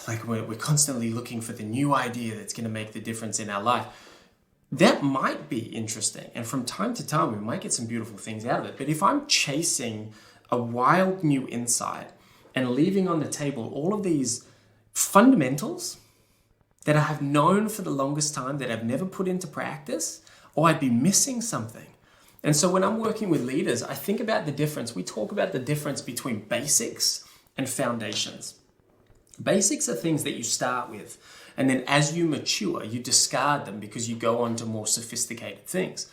Like we're constantly looking for the new idea that's going to make the difference in our life. That might be interesting. And from time to time, we might get some beautiful things out of it. But if I'm chasing a wild new insight and leaving on the table all of these fundamentals that I have known for the longest time that I've never put into practice, or I'd be missing something. And so when I'm working with leaders, I think about the difference. We talk about the difference between basics and foundations. Basics are things that you start with, and then as you mature, you discard them because you go on to more sophisticated things.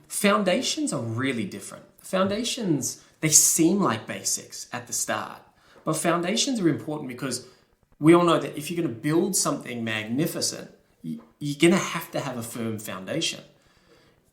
Foundations are really different. Foundations, they seem like basics at the start, but foundations are important because we all know that if you're going to build something magnificent, you're going to have a firm foundation.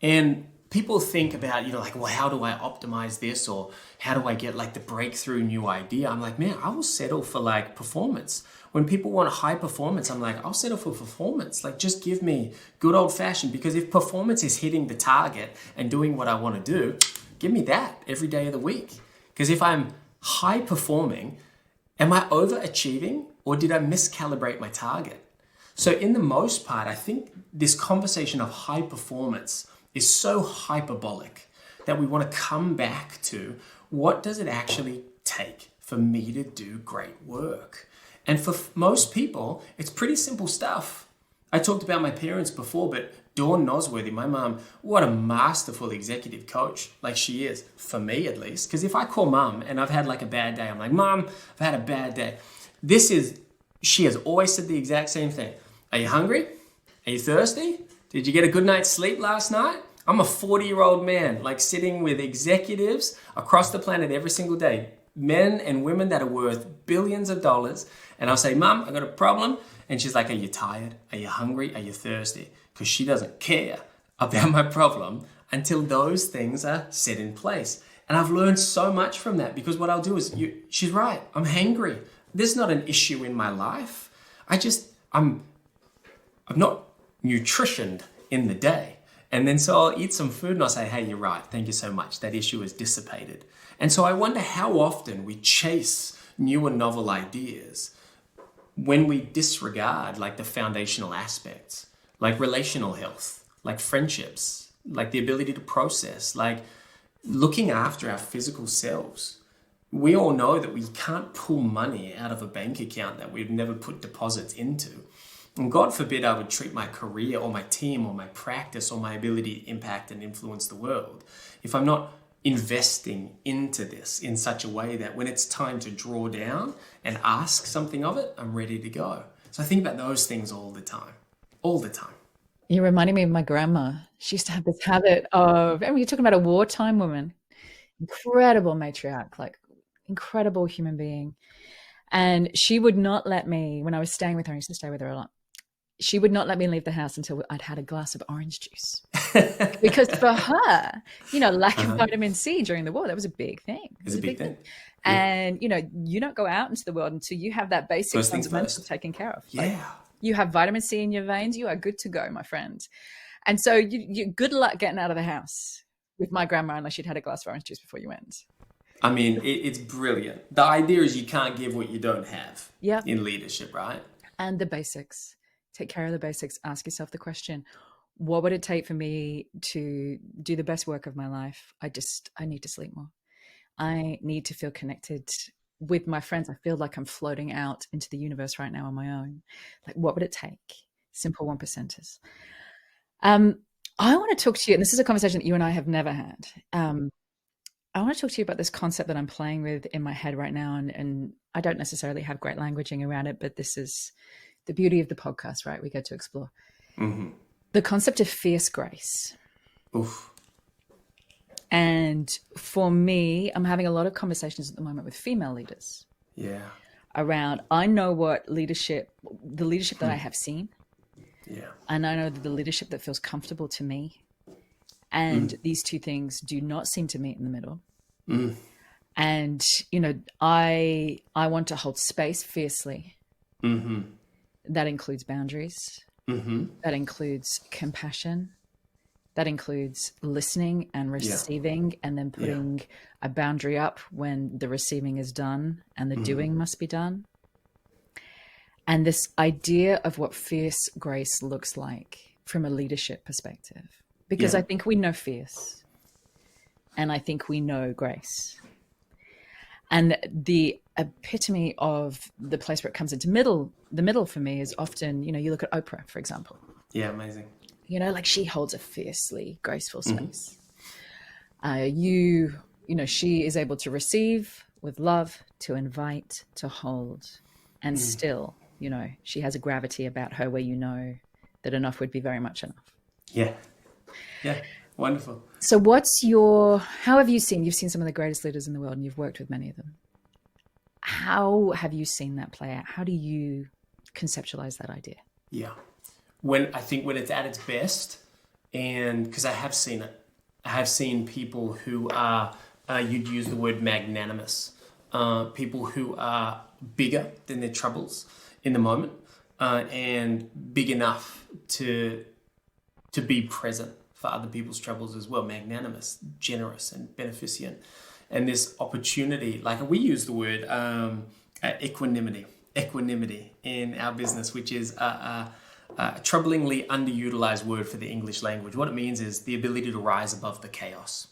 And people think about, like, well, how do I optimize this? Or how do I get like the breakthrough new idea? I'm like, man, I will settle for like performance. When people want high performance, I'm like, I'll settle for performance. Like, just give me good old fashioned, because if performance is hitting the target and doing what I want to do, give me that every day of the week. Because if I'm high performing, am I overachieving or did I miscalibrate my target? So in the most part, I think this conversation of high performance is so hyperbolic that we want to come back to, what does it actually take for me to do great work? And for most people, it's pretty simple stuff. I talked about my parents before, but Phill Nosworthy, my mom, what a masterful executive coach, like she is, for me at least. Because if I call mom and I've had like a bad day, I'm like, Mom, I've had a bad day. She has always said the exact same thing. Are you hungry? Are you thirsty? Did you get a good night's sleep last night? I'm a 40-year-old man, like sitting with executives across the planet every single day, men and women that are worth billions of dollars. And I'll say, Mom, I got a problem. And she's like, are you tired? Are you hungry? Are you thirsty? Because she doesn't care about my problem until those things are set in place. And I've learned so much from that, because what I'll do is, she's right, I'm hangry. There's not an issue in my life. I'm not nutritioned in the day. And then so I'll eat some food and I'll say, hey, you're right. Thank you so much. That issue is dissipated. And so I wonder how often we chase new and novel ideas when we disregard like the foundational aspects, like relational health, like friendships, like the ability to process, like looking after our physical selves. We all know that we can't pull money out of a bank account that we've never put deposits into. And God forbid I would treat my career or my team or my practice or my ability to impact and influence the world if I'm not investing into this in such a way that when it's time to draw down and ask something of it, I'm ready to go. So I think about those things all the time. You're reminding me of my grandma. She used to have this habit of, you're talking about a wartime woman, incredible matriarch, like incredible human being. And she would not let me, when I was staying with her, I used to stay with her a lot, she would not let me leave the house until I'd had a glass of orange juice. Because for her, lack of vitamin C during the war, that was a big thing. It's a big thing. And, you don't go out into the world until you have that basic fundamental taken care of. Yeah. Like, you have vitamin C in your veins, you are good to go, my friend. And so you good luck getting out of the house with my grandma unless you'd had a glass of orange juice before you went. I mean, it's brilliant. The idea is you can't give what you don't have in leadership, right? And the basics. take care of the basics, ask yourself the question, what would it take for me to do the best work of my life? I need to sleep more. I need to feel connected with my friends. I feel like I'm floating out into the universe right now on my own. Like, what would it take? Simple 1%ers. I want to talk to you, and this is a conversation that you and I have never had. I want to talk to you about this concept that I'm playing with in my head right now. And I don't necessarily have great languaging around it, but this is the beauty of the podcast, right? We get to explore. Mm-hmm. The concept of fierce grace. Oof. And for me, I'm having a lot of conversations at the moment with female leaders. Yeah. Around, I know what the leadership that I have seen. Yeah. And I know the leadership that feels comfortable to me. And these two things do not seem to meet in the middle. And, I want to hold space fiercely. Mm-hmm. That includes boundaries. Mm-hmm. That includes compassion. That includes listening and receiving, and then putting a boundary up when the receiving is done and the doing must be done. And this idea of what fierce grace looks like from a leadership perspective. Because I think we know fierce, and I think we know grace. And the epitome of the place where it comes into the middle for me is often, you look at Oprah, for example. Yeah, amazing. Like she holds a fiercely graceful space. She is able to receive with love, to invite, to hold. And still, she has a gravity about her where that enough would be very much enough. Yeah. Yeah. Wonderful. So how have you've seen some of the greatest leaders in the world, and you've worked with many of them. How have you seen that play out? How do you conceptualize that idea? Yeah. When it's at its best, and because I have seen it, I have seen people who are, you'd use the word magnanimous, people who are bigger than their troubles in the moment, and big enough to be present for other people's troubles as well, magnanimous, generous, and beneficent. And this opportunity, like we use the word equanimity in our business, which is a troublingly underutilized word for the English language. What it means is the ability to rise above the chaos.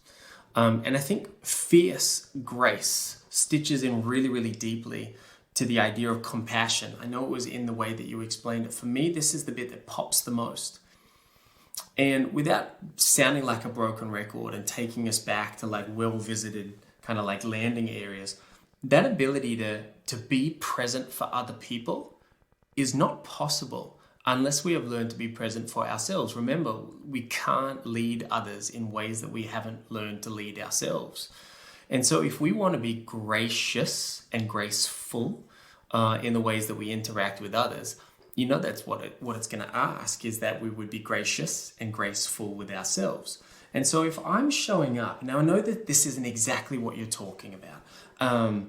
And I think fierce grace stitches in really, really deeply to the idea of compassion. I know it was in the way that you explained it. For me, this is the bit that pops the most. And without sounding like a broken record and taking us back to like well-visited kind of like landing areas, that ability to be present for other people is not possible unless we have learned to be present for ourselves. Remember, we can't lead others in ways that we haven't learned to lead ourselves. And so if we want to be gracious and graceful in the ways that we interact with others, that's what it's going to ask, is that we would be gracious and graceful with ourselves. And so if I'm showing up, now I know that this isn't exactly what you're talking about,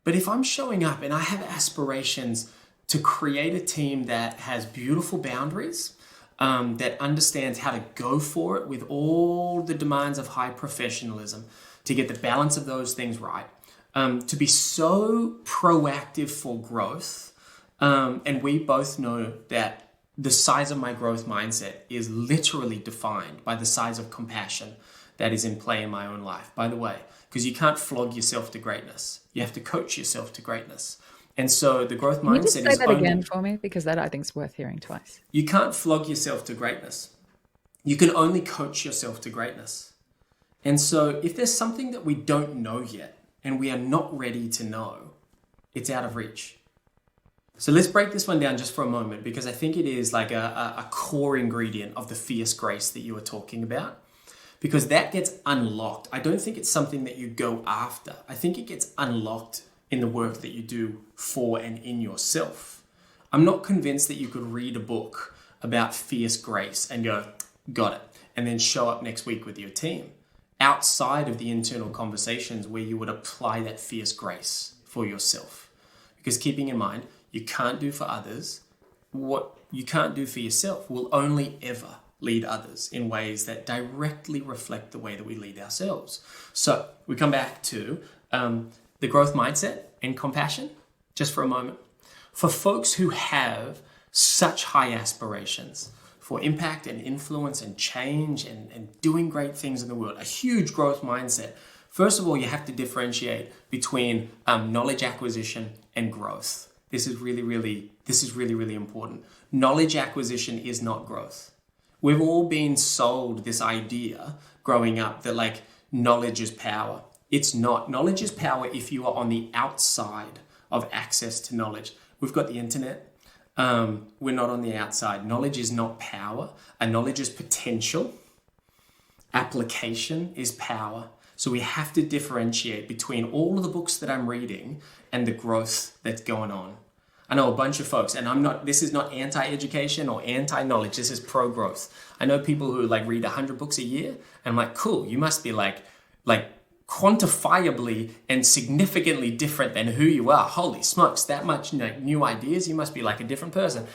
but if I'm showing up and I have aspirations to create a team that has beautiful boundaries, that understands how to go for it with all the demands of high professionalism, to get the balance of those things right, to be so proactive for growth. And we both know that the size of my growth mindset is literally defined by the size of compassion that is in play in my own life. By the way, because you can't flog yourself to greatness. You have to coach yourself to greatness. And so the growth mindset is... Can you just say that again for me? Because that I think is worth hearing twice. You can't flog yourself to greatness. You can only coach yourself to greatness. And so if there's something that we don't know yet and we are not ready to know, it's out of reach. So let's break this one down just for a moment, because I think it is like a core ingredient of the fierce grace that you were talking about, because that gets unlocked. I don't think it's something that you go after. I think it gets unlocked in the work that you do for and in yourself. I'm not convinced that you could read a book about fierce grace and go, got it, and then show up next week with your team, outside of the internal conversations where you would apply that fierce grace for yourself. Because keeping in mind, you can't do for others what you can't do for yourself. Will only ever lead others in ways that directly reflect the way that we lead ourselves. So we come back to the growth mindset and compassion just for a moment. For folks who have such high aspirations for impact and influence and change and doing great things in the world, a huge growth mindset. First of all, you have to differentiate between knowledge acquisition and growth. This is really, really important. Knowledge acquisition is not growth. We've all been sold this idea growing up that like knowledge is power. It's not. Knowledge is power if you are on the outside of access to knowledge. We've got the internet. We're not on the outside. Knowledge is not power. Knowledge is potential. Application is power. So we have to differentiate between all of the books that I'm reading and the growth that's going on. I know a bunch of folks, and this is not anti-education or anti-knowledge, this is pro-growth. I know people who like read 100 books a year, and I'm like, cool, you must be like quantifiably and significantly different than who you are. Holy smokes, that much new ideas, you must be like a different person.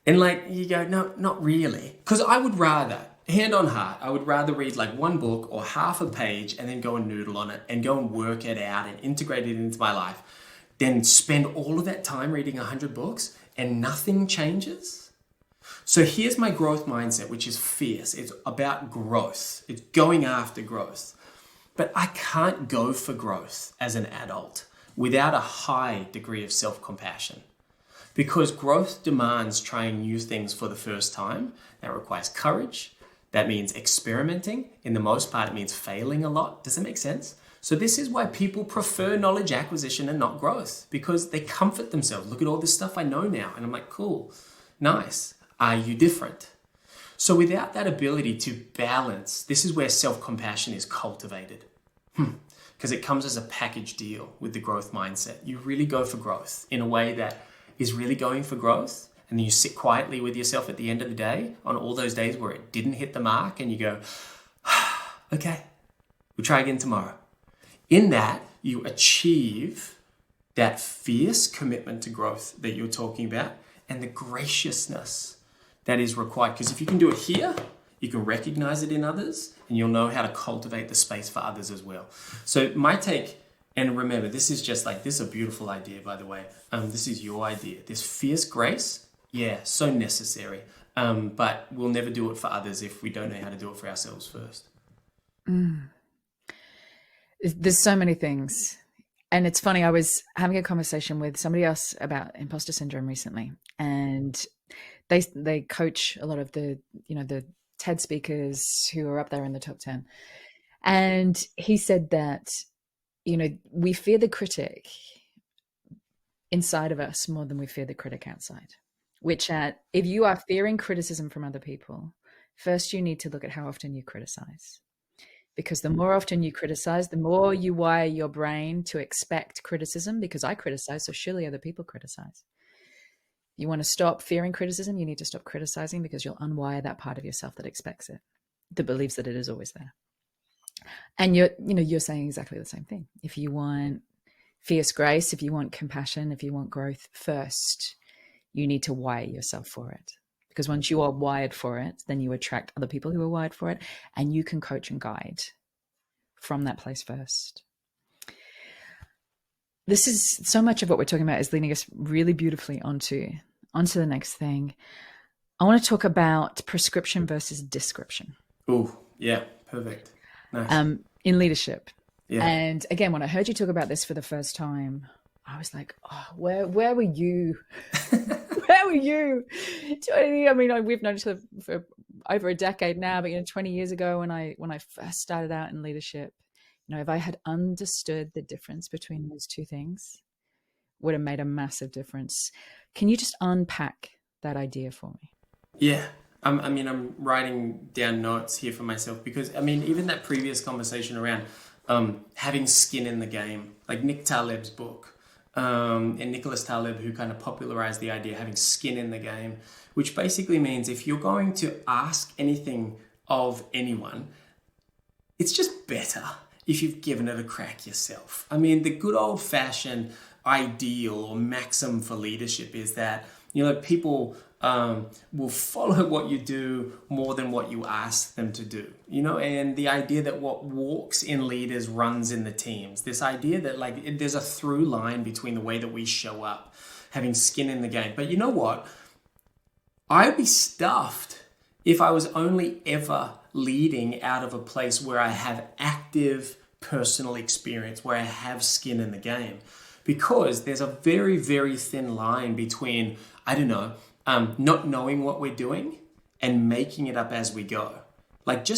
And like, you go, no, not really. Because I would rather, hand on heart, I would rather read like one book or half a page and then go and noodle on it and go and work it out and integrate it into my life than spend all of that time reading 100 books and nothing changes. So here's my growth mindset, which is fierce. It's about growth. It's going after growth. But I can't go for growth as an adult without a high degree of self-compassion. Because growth demands trying new things for the first time. That requires courage. That means experimenting. In the most part, it means failing a lot. Does that make sense? So this is why people prefer knowledge acquisition and not growth, because they comfort themselves. Look at all this stuff I know now. And I'm like, cool, nice. Are you different? So without that ability to balance, this is where self-compassion is cultivated. Because it comes as a package deal with the growth mindset. You really go for growth in a way that is really going for growth. And then you sit quietly with yourself at the end of the day on all those days where it didn't hit the mark and you go, okay, we'll try again tomorrow. In that, you achieve that fierce commitment to growth that you're talking about and the graciousness that is required. Because if you can do it here, you can recognize it in others and you'll know how to cultivate the space for others as well. So my take, and remember, this is a beautiful idea, by the way. This is your idea. This fierce grace, yeah, so necessary. But we'll never do it for others if we don't know how to do it for ourselves first. There's so many things. And it's funny, I was having a conversation with somebody else about imposter syndrome recently. And they coach a lot of the TED speakers who are up there in the top 10. And he said that, we fear the critic inside of us more than we fear the critic outside. If you are fearing criticism from other people, first you need to look at how often you criticize. Because the more often you criticize, the more you wire your brain to expect criticism, because I criticize, so surely other people criticize. You want to stop fearing criticism, you need to stop criticizing, because you'll unwire that part of yourself that expects it, that believes that it is always there. And you're saying exactly the same thing. If you want fierce grace, if you want compassion, if you want growth, first you need to wire yourself for it. Because once you are wired for it, then you attract other people who are wired for it, and you can coach and guide from that place first. This is so much of what we're talking about is leading us really beautifully onto the next thing. I want to talk about prescription versus description. Oh, yeah, perfect. Nice. In leadership. Yeah. And again, when I heard you talk about this for the first time, I was like, oh, where were you? Where were you? I mean, we've known each other for over a decade now, but 20 years ago when I first started out in leadership, if I had understood the difference between those two things, would have made a massive difference. Can you just unpack that idea for me? Yeah. I'm writing down notes here for myself because, even that previous conversation around having skin in the game, like Nick Taleb's book, and Nicholas Taleb, who kind of popularized the idea of having skin in the game, which basically means if you're going to ask anything of anyone, it's just better if you've given it a crack yourself. The good old-fashioned ideal or maxim for leadership is that, people will follow what you do more than what you ask them to do, and the idea that what walks in leaders runs in the teams, this idea that there's a through line between the way that we show up, having skin in the game. But you know what? I'd be stuffed if I was only ever leading out of a place where I have active personal experience, where I have skin in the game. Because there's a very, very thin line between, not knowing what we're doing and making it up as we go. Let's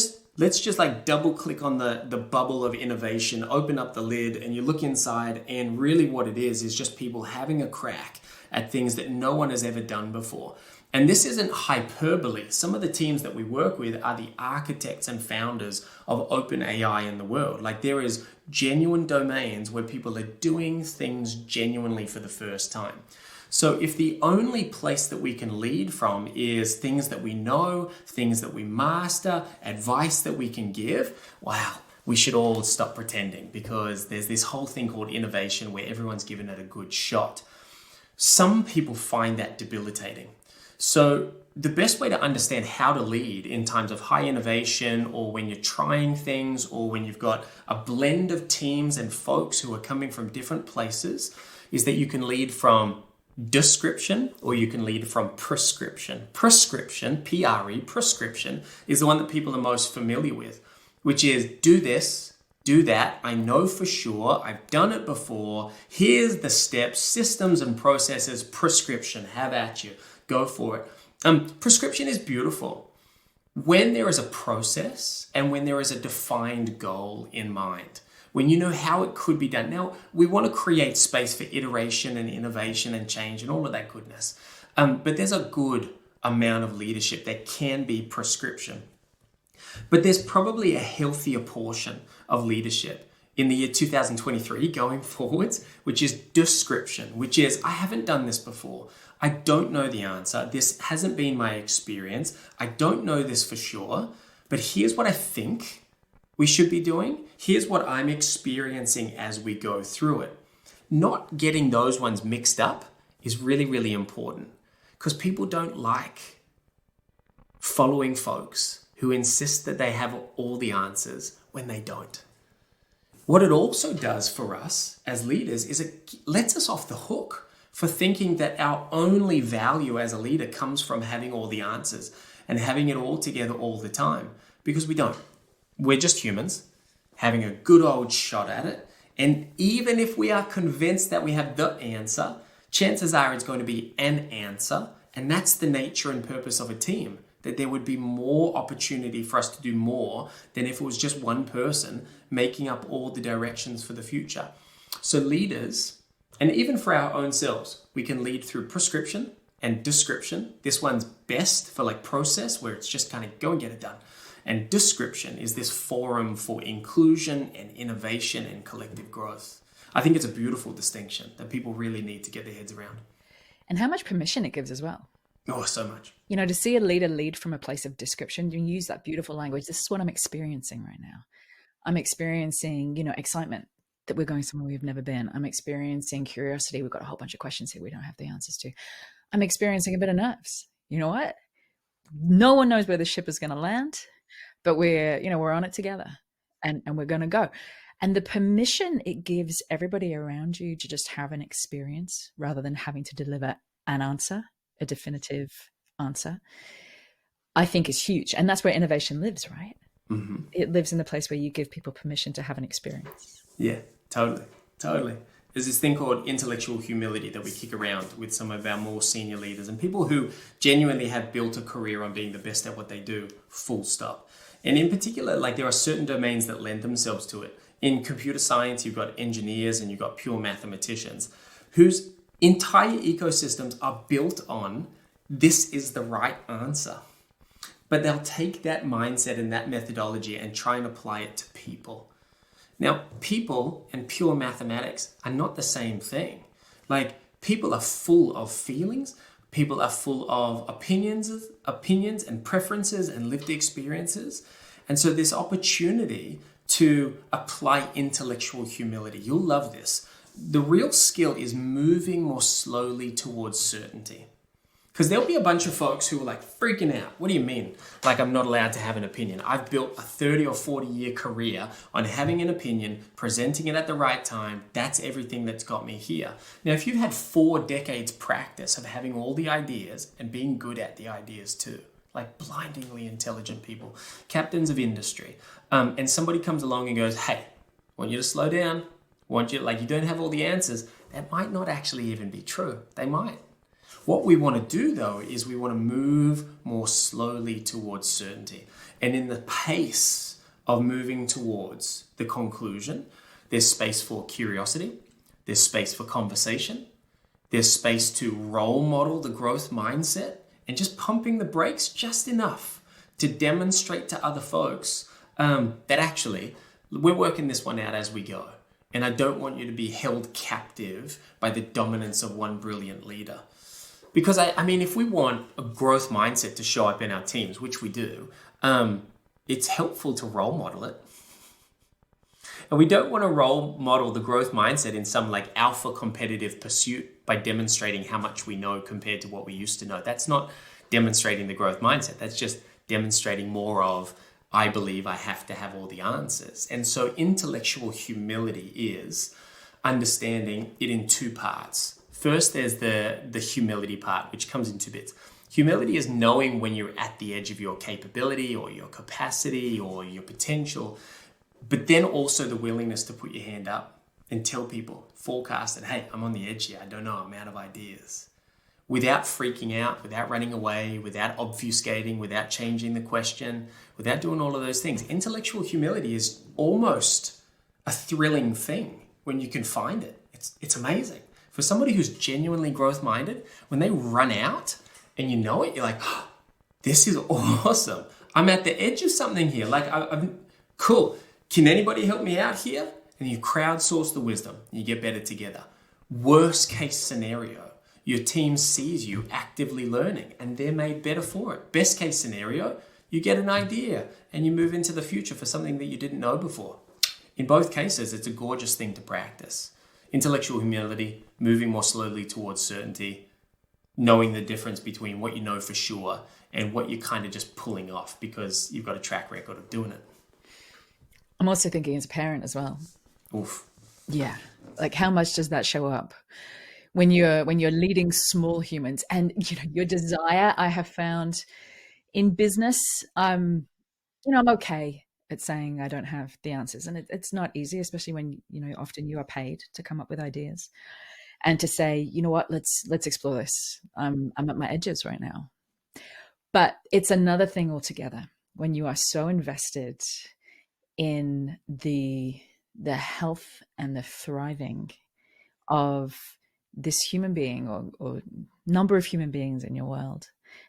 just double click on the bubble of innovation, open up the lid, and you look inside, and really what it is just people having a crack at things that no one has ever done before. And this isn't hyperbole. Some of the teams that we work with are the architects and founders of open AI in the world. Like, there is genuine domains where people are doing things genuinely for the first time. So if the only place that we can lead from is things that we know, things that we master, advice that we can give, wow, we should all stop pretending, because there's this whole thing called innovation where everyone's given it a good shot. Some people find that debilitating. So the best way to understand how to lead in times of high innovation, or when you're trying things, or when you've got a blend of teams and folks who are coming from different places, is that you can lead from description or you can lead from prescription. Prescription, P-R-E, prescription, is the one that people are most familiar with, which is do this, do that. I know for sure. I've done it before. Here's the steps, systems and processes, prescription. Have at you. Go for it. Prescription is beautiful when there is a process and when there is a defined goal in mind, when you know how it could be done. Now, we want to create space for iteration and innovation and change and all of that goodness. But there's a good amount of leadership that can be prescription. But there's probably a healthier portion of leadership in the year 2023 going forwards, which is description, which is, I haven't done this before. I don't know the answer. This hasn't been my experience. I don't know this for sure, but here's what I think we should be doing. Here's what I'm experiencing as we go through it. Not getting those ones mixed up is really, really important, because people don't like following folks who insist that they have all the answers when they don't. What it also does for us as leaders is it lets us off the hook for thinking that our only value as a leader comes from having all the answers and having it all together all the time, because we don't. We're just humans having a good old shot at it. And even if we are convinced that we have the answer, chances are it's going to be an answer. And that's the nature and purpose of a team, that there would be more opportunity for us to do more than if it was just one person making up all the directions for the future. So leaders, and even for our own selves, we can lead through prescription and description. This one's best for process, where it's just kind of go and get it done. And description is this forum for inclusion and innovation and collective growth. I think it's a beautiful distinction that people really need to get their heads around. And how much permission it gives as well. Oh, so much. To see a leader lead from a place of description, you use that beautiful language. This is what I'm experiencing right now. I'm experiencing, excitement that we're going somewhere we've never been. I'm experiencing curiosity. We've got a whole bunch of questions here we don't have the answers to. I'm experiencing a bit of nerves. You know what? No one knows where the ship is going to land, but we're on it together, and we're going to go. And the permission it gives everybody around you to just have an experience rather than having to deliver an answer, a definitive answer, I think is huge. And that's where innovation lives, right? Mm-hmm. It lives in the place where you give people permission to have an experience. Yeah, totally. There's this thing called intellectual humility that we kick around with some of our more senior leaders and people who genuinely have built a career on being the best at what they do, full stop. And in particular, there are certain domains that lend themselves to it. In computer science, you've got engineers and you've got pure mathematicians whose entire ecosystems are built on this is the right answer. But they'll take that mindset and that methodology and try and apply it to people. Now, people and pure mathematics are not the same thing. People are full of feelings. People are full of opinions and preferences and lived experiences. And so this opportunity to apply intellectual humility, you'll love this. The real skill is moving more slowly towards certainty. Because there'll be a bunch of folks who are like freaking out. What do you mean? Like I'm not allowed to have an opinion. I've built a 30 or 40 year career on having an opinion, presenting it at the right time. That's everything that's got me here. Now, if you've had 4 decades practice of having all the ideas and being good at the ideas too, like blindingly intelligent people, captains of industry, and somebody comes along and goes, hey, I want you to slow down. You don't have all the answers. That might not actually even be true. They might. What we want to do, though, is we want to move more slowly towards certainty. And in the pace of moving towards the conclusion, there's space for curiosity, there's space for conversation, there's space to role model the growth mindset, and just pumping the brakes just enough to demonstrate to other folks that actually we're working this one out as we go. And I don't want you to be held captive by the dominance of one brilliant leader. Because I mean, if we want a growth mindset to show up in our teams, which we do, it's helpful to role model it. And we don't want to role model the growth mindset in some like alpha competitive pursuit by demonstrating how much we know compared to what we used to know. That's not demonstrating the growth mindset. That's just demonstrating more of, I believe I have to have all the answers. And so intellectual humility is understanding it in 2 parts. First, there's the humility part, which comes in 2 bits. Humility is knowing when you're at the edge of your capability or your capacity or your potential, but then also the willingness to put your hand up and tell people, forecast that, hey, I'm on the edge here. I don't know, I'm out of ideas. Without freaking out, without running away, without obfuscating, without changing the question, without doing all of those things. Intellectual humility is almost a thrilling thing when you can find it. It's amazing. For somebody who's genuinely growth-minded, when they run out and you know it, you're like, oh, this is awesome. I'm at the edge of something here. Like, I'm cool. Can anybody help me out here? And you crowdsource the wisdom. You get better together. Worst case scenario, your team sees you actively learning and they're made better for it. Best case scenario, you get an idea and you move into the future for something that you didn't know before. In both cases, it's a gorgeous thing to practice. Intellectual humility, moving more slowly towards certainty, knowing the difference between what you know for sure and what you're kind of just pulling off because you've got a track record of doing it. I'm also thinking as a parent as well. Oof. Yeah. Like how much does that show up when you're leading small humans? And your desire, I have found in business, I'm okay at saying I don't have the answers, and it's not easy, especially when often you are paid to come up with ideas and to say, you know what, let's explore this. I'm at my edges right now. But it's another thing altogether when you are so invested in the health and the thriving of this human being or number of human beings in your world,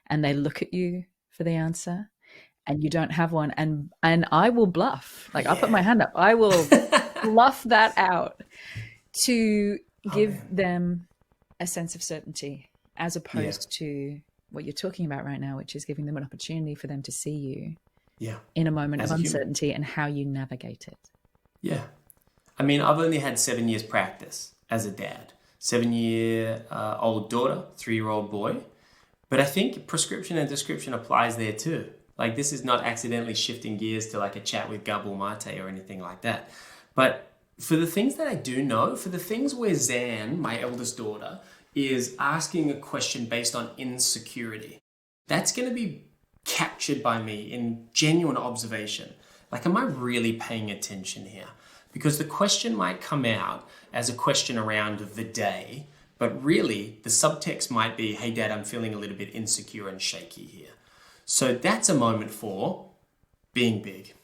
and they look at you for the answer and you don't have one, and I will bluff. Like, I'll put my hand up. I will bluff that out to give them a sense of certainty, as opposed to what you're talking about right now, which is giving them an opportunity for them to see you in a moment of uncertainty and how you navigate it. Yeah. I mean, I've only had 7 years practice as a dad. 7-year-old daughter, 3-year-old boy. But I think prescription and description applies there too. Like, this is not accidentally shifting gears to like a chat with Gabor Mate or anything like that. But for the things that I do know, for the things where Zan, my eldest daughter, is asking a question based on insecurity, that's going to be captured by me in genuine observation. Like, am I really paying attention here? Because the question might come out as a question around the day, but really the subtext might be, hey, Dad, I'm feeling a little bit insecure and shaky here. So that's a moment for being big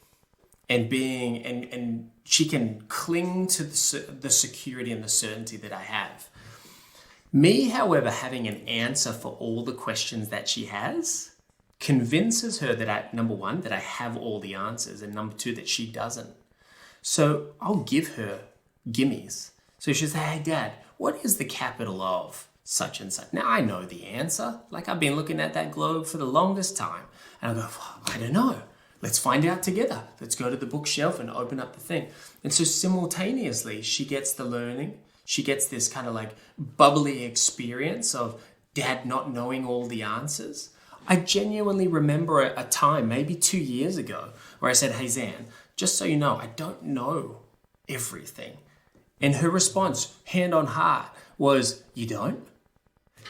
and and she can cling to the security and the certainty that I have. Me, however, having an answer for all the questions that she has convinces her that number one, that I have all the answers, and number two, that she doesn't. So I'll give her gimmies. So she'll say, hey, Dad, what is the capital of such and such? Now, I know the answer. Like, I've been looking at that globe for the longest time. And I go, I don't know. Let's find out together. Let's go to the bookshelf and open up the thing. And so simultaneously, she gets the learning. She gets this kind of like bubbly experience of Dad not knowing all the answers. I genuinely remember a time, maybe 2 years ago, where I said, hey, Zan, just so you know, I don't know everything. And her response, hand on heart, was, you don't?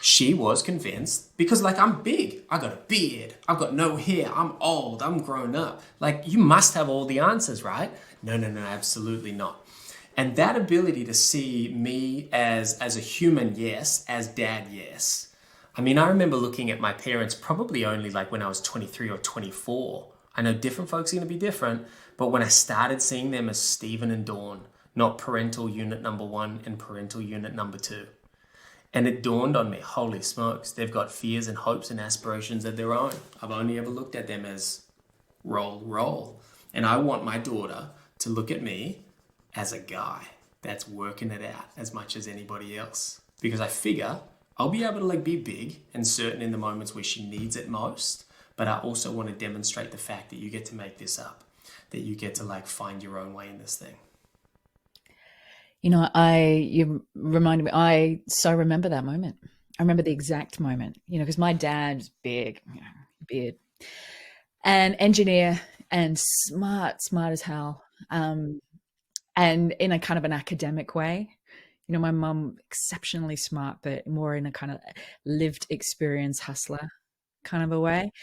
She was convinced because, like, I'm big. I got a beard. I've got no hair. I'm old. I'm grown up. Like, you must have all the answers, right? No, absolutely not. And that ability to see me as a human, yes, as dad, yes. I mean, I remember looking at my parents probably only like when I was 23 or 24. I know different folks are going to be different, but when I started seeing them as Stephen and Dawn, not parental unit number 1 and parental unit number 2. And it dawned on me, holy smokes, they've got fears and hopes and aspirations of their own. I've only ever looked at them as roll. And I want my daughter to look at me as a guy that's working it out as much as anybody else. Because I figure I'll be able to like be big and certain in the moments where she needs it most. But I also want to demonstrate the fact that you get to make this up, that you get to like find your own way in this thing. You know, you reminded me, I so remember that moment. I remember the exact moment, you know, because my dad's big, beard, and engineer and smart as hell. And in a kind of an academic way. You know, my mum, exceptionally smart, but more in a kind of lived experience hustler kind of a way.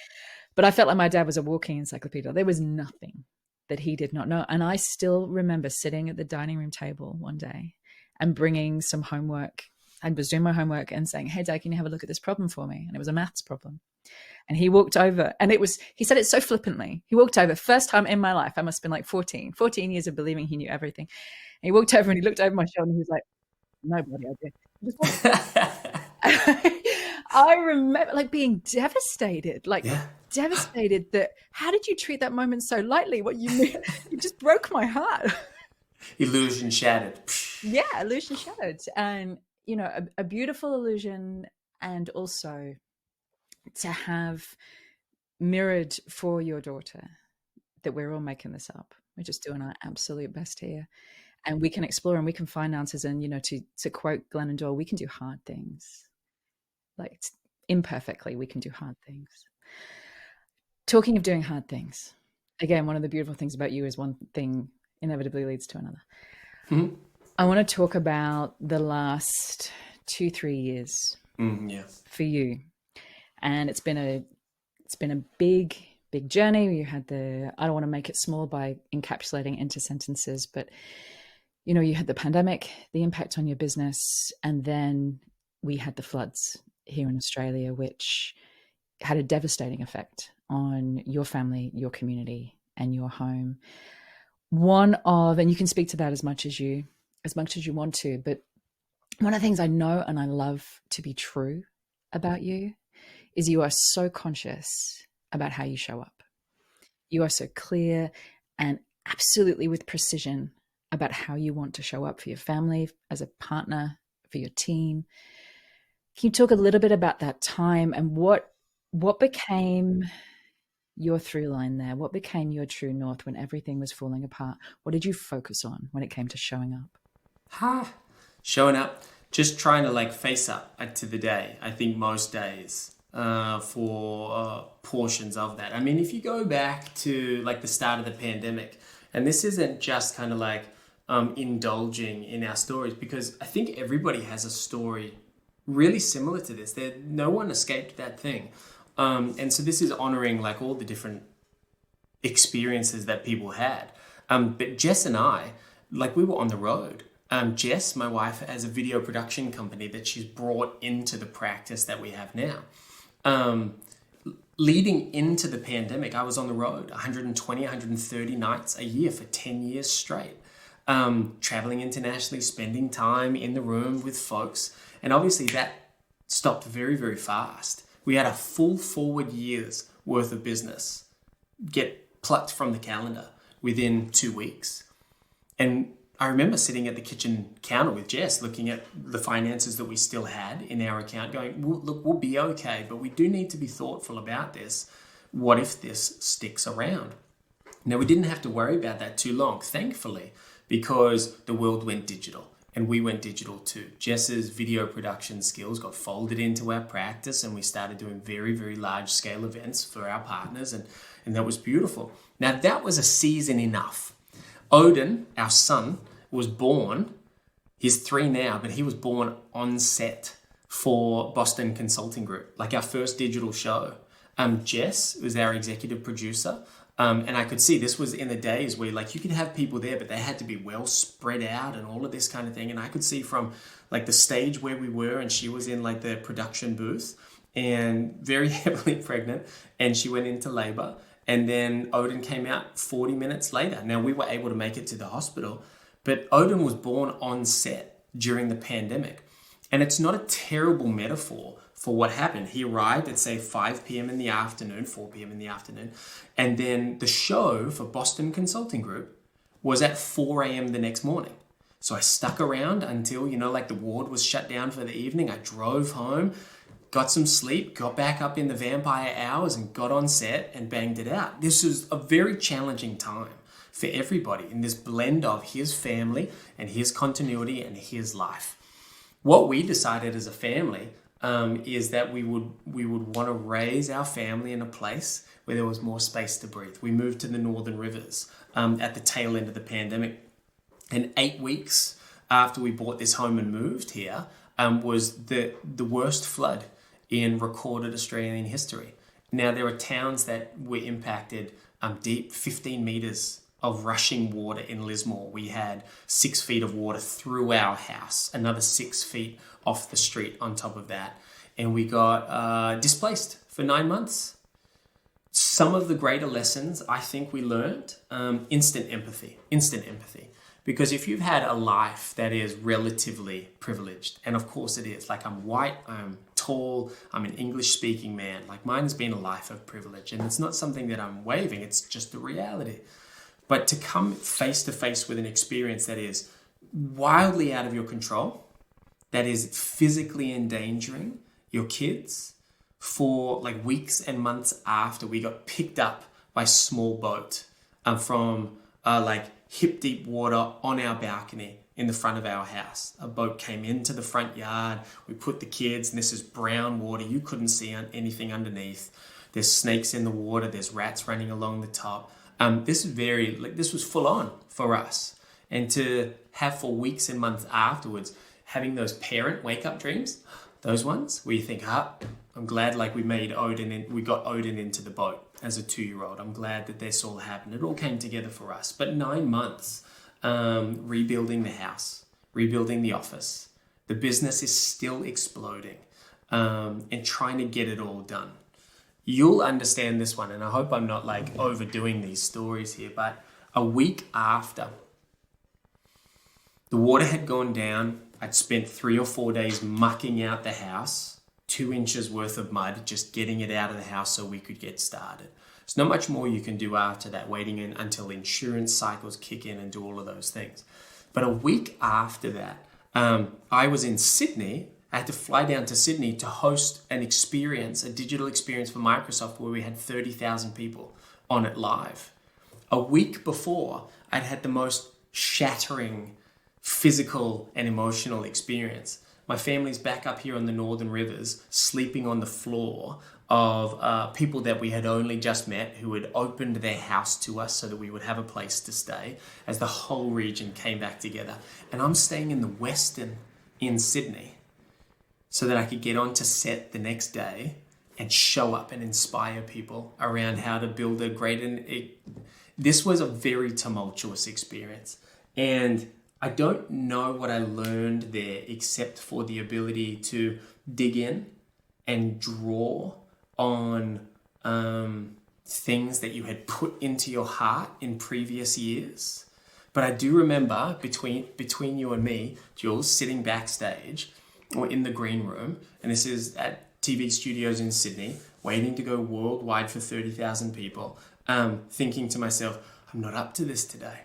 But I felt like my dad was a walking encyclopedia. There was nothing that he did not know. And I still remember sitting at the dining room table one day and bringing some homework. I was doing my homework and saying, hey, Dad, can you have a look at this problem for me? And it was a maths problem. And he walked over, and he said it so flippantly. He walked over, first time in my life, I must have been like 14 years of believing he knew everything. And he walked over and he looked over my shoulder and he was like, no bloody idea. I remember like being devastated, devastated that how did you treat that moment so lightly? What you mean? It just broke my heart. Illusion shattered. Yeah, illusion shattered. And, you know, a beautiful illusion, and also to have mirrored for your daughter that we're all making this up. We're just doing our absolute best here. And we can explore and we can find answers. And, you know, to quote Glennon Doyle, we can do hard things. Like imperfectly, we can do hard things. Talking of doing hard things, again, one of the beautiful things about you is one thing inevitably leads to another. Mm-hmm. I want to talk about the last 2-3 years for you. And it's been a big journey. You had I don't want to make it small by encapsulating into sentences, but you know, you had the pandemic, the impact on your business, and then we had the floods here in Australia, which had a devastating effect on your family, your community, and your home. And you can speak to that as much as you want to, but one of the things I know and I love to be true about you is you are so conscious about how you show up. You are so clear and absolutely with precision about how you want to show up for your family, as a partner, for your team. Can you talk a little bit about that time and what became your through line there? What became your true north when everything was falling apart? What did you focus on when it came to showing up? Showing up, just trying to like face up to the day. I think most days for portions of that. I mean, if you go back to like the start of the pandemic, and this isn't just kind of like indulging in our stories, because I think everybody has a story really similar to this. No one escaped that thing. And so this is honoring like all the different experiences that people had. But Jess and I, like we were on the road. Jess, my wife, has a video production company that she's brought into the practice that we have now. Leading into the pandemic, I was on the road 120, 130 nights a year for 10 years straight. Traveling internationally, spending time in the room with folks. And obviously that stopped very, very fast. We had a full forward year's worth of business get plucked from the calendar within 2 weeks. And I remember sitting at the kitchen counter with Jess, looking at the finances that we still had in our account, going, look, we'll be okay, but we do need to be thoughtful about this. What if this sticks around? Now, we didn't have to worry about that too long, thankfully, because the world went digital. and we went digital too. Jess's video production skills got folded into our practice, and we started doing very, very large scale events for our partners, and that was beautiful. Now that was a season enough. Odin, our son, was born, he's 3 now, but he was born on set for Boston Consulting Group, like our first digital show. Jess was our executive producer. And I could see this was in the days where like you could have people there, but they had to be well spread out and all of this kind of thing. And I could see from like the stage where we were, and she was in like the production booth and very heavily pregnant, and she went into labor. And then Odin came out 40 minutes later. Now we were able to make it to the hospital, but Odin was born on set during the pandemic. And it's not a terrible metaphor for what happened. He arrived at say 5 p.m. in the afternoon, 4 p.m. in the afternoon. And then the show for Boston Consulting Group was at 4 a.m. the next morning. So I stuck around until, like the ward was shut down for the evening. I drove home, got some sleep, got back up in the vampire hours and got on set and banged it out. This was a very challenging time for everybody in this blend of his family and his continuity and his life. What we decided as a family is that we would want to raise our family in a place where there was more space to breathe. We moved to the Northern Rivers at the tail end of the pandemic. And 8 weeks after we bought this home and moved here was the worst flood in recorded Australian history. Now, there are towns that were impacted deep, 15 meters of rushing water in Lismore. We had 6 feet of water through our house, another 6 feet off the street on top of that. And we got displaced for 9 months. Some of the greater lessons I think we learned, instant empathy. Because if you've had a life that is relatively privileged, and of course it is, like I'm white, I'm tall, I'm an English speaking man, like mine has been a life of privilege, and it's not something that I'm waving, it's just the reality. But to come face to face with an experience that is wildly out of your control, that is physically endangering your kids for like weeks and months after we got picked up by a small boat from like hip deep water on our balcony in the front of our house. A boat came into the front yard. We put the kids, and this is brown water. You couldn't see anything underneath. There's snakes in the water. There's rats running along the top. This was full on for us. And to have for weeks and months afterwards, having those parent wake up dreams, those ones where you think, I'm glad like we got Odin into the boat as a 2-year-old. I'm glad that this all happened. It all came together for us. But 9 months, rebuilding the house, rebuilding the office. The business is still exploding and trying to get it all done. You'll understand this one, and I hope I'm not like overdoing these stories here, but a week after the water had gone down, I'd spent 3 or 4 days mucking out the house, 2 inches worth of mud, just getting it out of the house so we could get started. There's not much more you can do after that, waiting until insurance cycles kick in and do all of those things. But a week after that, I was in Sydney. I had to fly down to Sydney to host an experience, a digital experience for Microsoft where we had 30,000 people on it live. A week before, I'd had the most shattering physical and emotional experience. My family's back up here on the Northern Rivers, sleeping on the floor of people that we had only just met who had opened their house to us so that we would have a place to stay as the whole region came back together. And I'm staying in the Westin in Sydney so that I could get on to set the next day and show up and inspire people around how to build a great... This was a very tumultuous experience. And I don't know what I learned there except for the ability to dig in and draw on things that you had put into your heart in previous years. But I do remember between you and me, Jules, sitting backstage or in the green room, and this is at TV studios in Sydney, waiting to go worldwide for 30,000 people, thinking to myself, I'm not up to this today.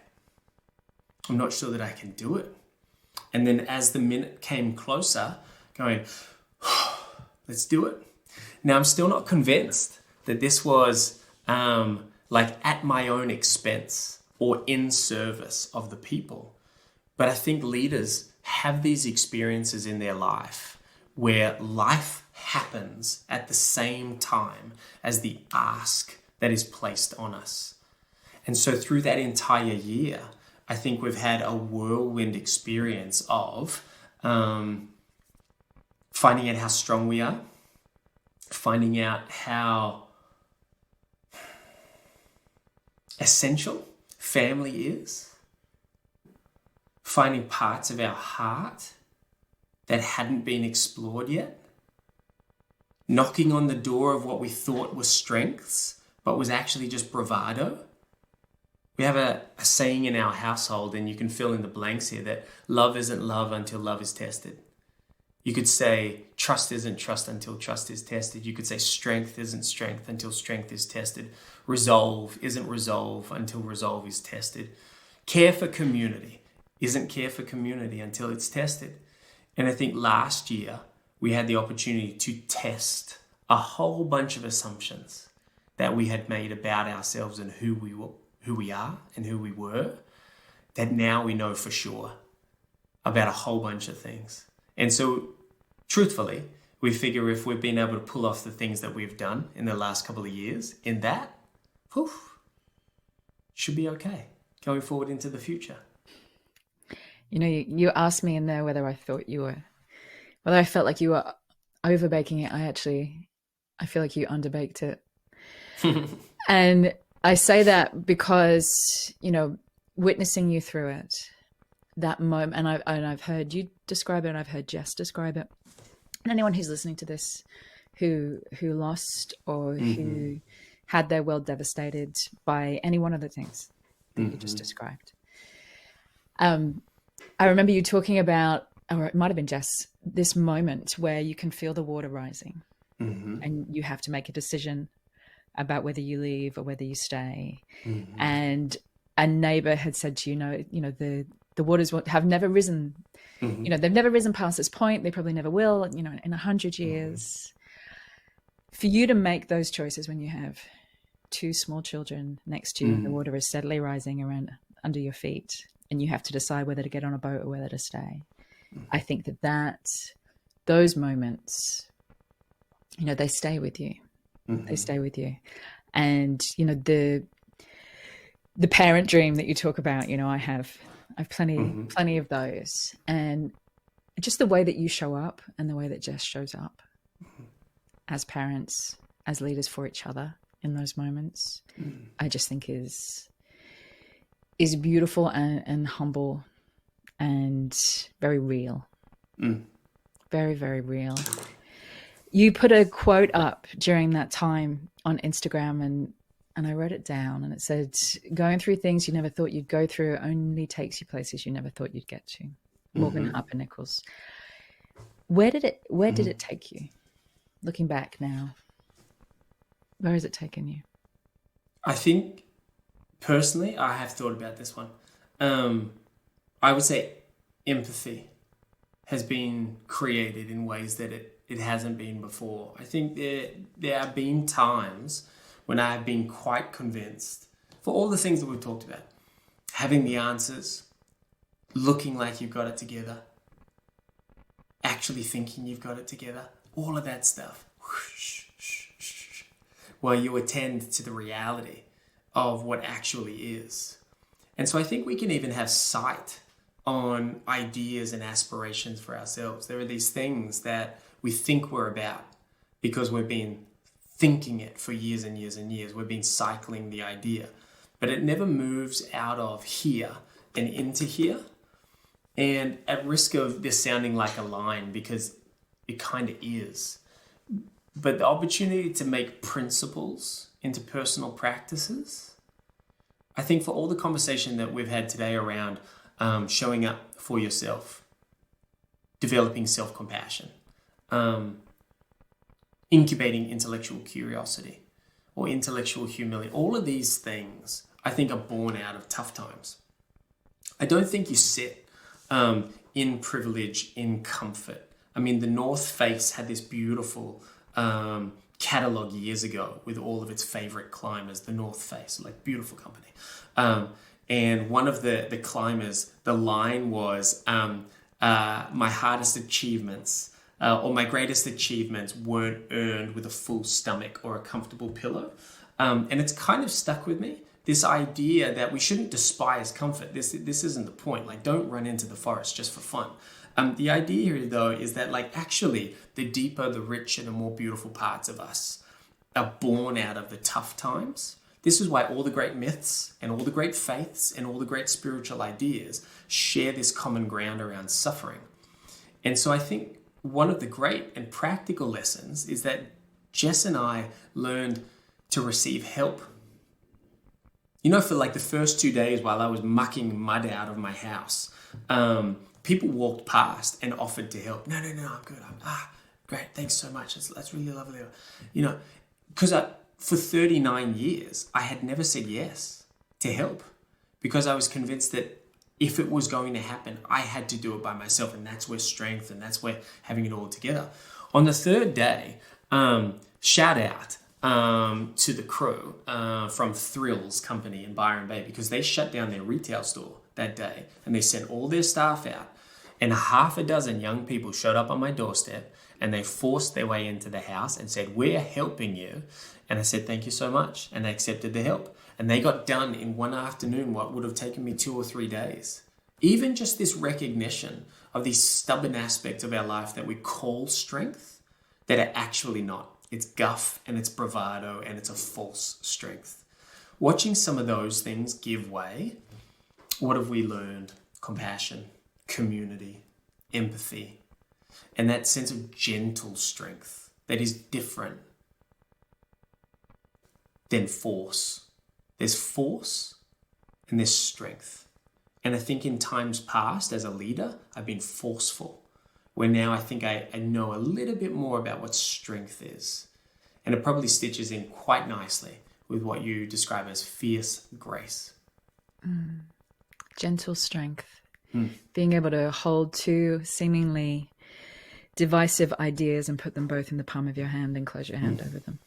I'm not sure that I can do it. And then as the minute came closer, going, let's do it. Now, I'm still not convinced that this was like at my own expense or in service of the people. But I think leaders have these experiences in their life where life happens at the same time as the ask that is placed on us. And so through that entire year, I think we've had a whirlwind experience of finding out how strong we are, finding out how essential family is, finding parts of our heart that hadn't been explored yet, knocking on the door of what we thought was strengths, but was actually just bravado. We have a saying in our household, and you can fill in the blanks here, that love isn't love until love is tested. You could say trust isn't trust until trust is tested. You could say strength isn't strength until strength is tested. Resolve isn't resolve until resolve is tested. Care for community isn't care for community until it's tested. And I think last year we had the opportunity to test a whole bunch of assumptions that we had made about ourselves and who we are and who we were, that now we know for sure about a whole bunch of things. And so, truthfully, we figure if we've been able to pull off the things that we've done in the last couple of years, in that, should be okay going forward into the future. You know, you asked me in there whether I felt like you were overbaking it. I feel like you underbaked it. And I say that because, you know, witnessing you through it, that moment, and I've heard you describe it, and I've heard Jess describe it. And anyone who's listening to this who lost or who had their world devastated by any one of the things that you just described. I remember you talking about, or it might have been Jess, this moment where you can feel the water rising and you have to make a decision about whether you leave or whether you stay. And a neighbor had said to you, the waters have never risen. You know, they've never risen past this point. They probably never will, in 100 years. For you to make those choices when you have two small children next to you, and the water is steadily rising around under your feet, and you have to decide whether to get on a boat or whether to stay. I think that those moments, they stay with you. They stay with you. And, the parent dream that you talk about, I've plenty of those. And just the way that you show up and the way that Jess shows up as parents, as leaders for each other in those moments, I just think is beautiful and humble and very real. Very, very real. You put a quote up during that time on Instagram, and I wrote it down, and it said, "Going through things you never thought you'd go through only takes you places you never thought you'd get to." Morgan Harper Nichols. Where did it take you? Looking back now, where has it taken you? I think personally, I have thought about this one. I would say empathy has been created in ways that it hasn't been before. I think there have been times when I have been quite convinced, for all the things that we've talked about, having the answers, looking like you've got it together, actually thinking you've got it together, all of that stuff. While you attend to the reality of what actually is. And so I think we can even have sight on ideas and aspirations for ourselves. There are these things that we think we're about because we've been thinking it for years and years and years. We've been cycling the idea, but it never moves out of here and into here. And at risk of this sounding like a line, because it kind of is, but the opportunity to make principles into personal practices, I think for all the conversation that we've had today around showing up for yourself, developing self-compassion, incubating intellectual curiosity or intellectual humility, all of these things I think are born out of tough times. I don't think you sit in privilege, in comfort. I mean, the North Face had this beautiful catalog years ago with all of its favorite climbers, the North Face, like beautiful company. And one of the climbers, the line was, my hardest achievements or my greatest achievements weren't earned with a full stomach or a comfortable pillow. And it's kind of stuck with me. This idea that we shouldn't despise comfort. This isn't the point. Like, don't run into the forest just for fun. The idea here, though, is that, like, actually, the deeper, the richer, the more beautiful parts of us are born out of the tough times. This is why all the great myths and all the great faiths and all the great spiritual ideas share this common ground around suffering. And so I think one of the great and practical lessons is that Jess and I learned to receive help. You know, for like the first 2 days while I was mucking mud out of my house, people walked past and offered to help. No, I'm good. Great. Thanks so much. That's really lovely. You know, because for 39 years, I had never said yes to help because I was convinced that if it was going to happen, I had to do it by myself. And that's where strength and that's where having it all together. On the third day, shout out to the crew from Thrills Company in Byron Bay, because they shut down their retail store that day and they sent all their staff out. And 6 young people showed up on my doorstep and they forced their way into the house and said, "We're helping you." And I said, "Thank you so much." And they accepted the help. And they got done in one afternoon what would have taken me 2 or 3 days. Even just this recognition of these stubborn aspects of our life that we call strength that are actually not. It's guff and it's bravado and it's a false strength. Watching some of those things give way, what have we learned? Compassion, community, empathy, and that sense of gentle strength that is different than force. There's force and there's strength. And I think in times past as a leader, I've been forceful, where now I think I know a little bit more about what strength is. And it probably stitches in quite nicely with what you describe as fierce grace. Gentle strength. Being able to hold two seemingly divisive ideas and put them both in the palm of your hand and close your hand over them.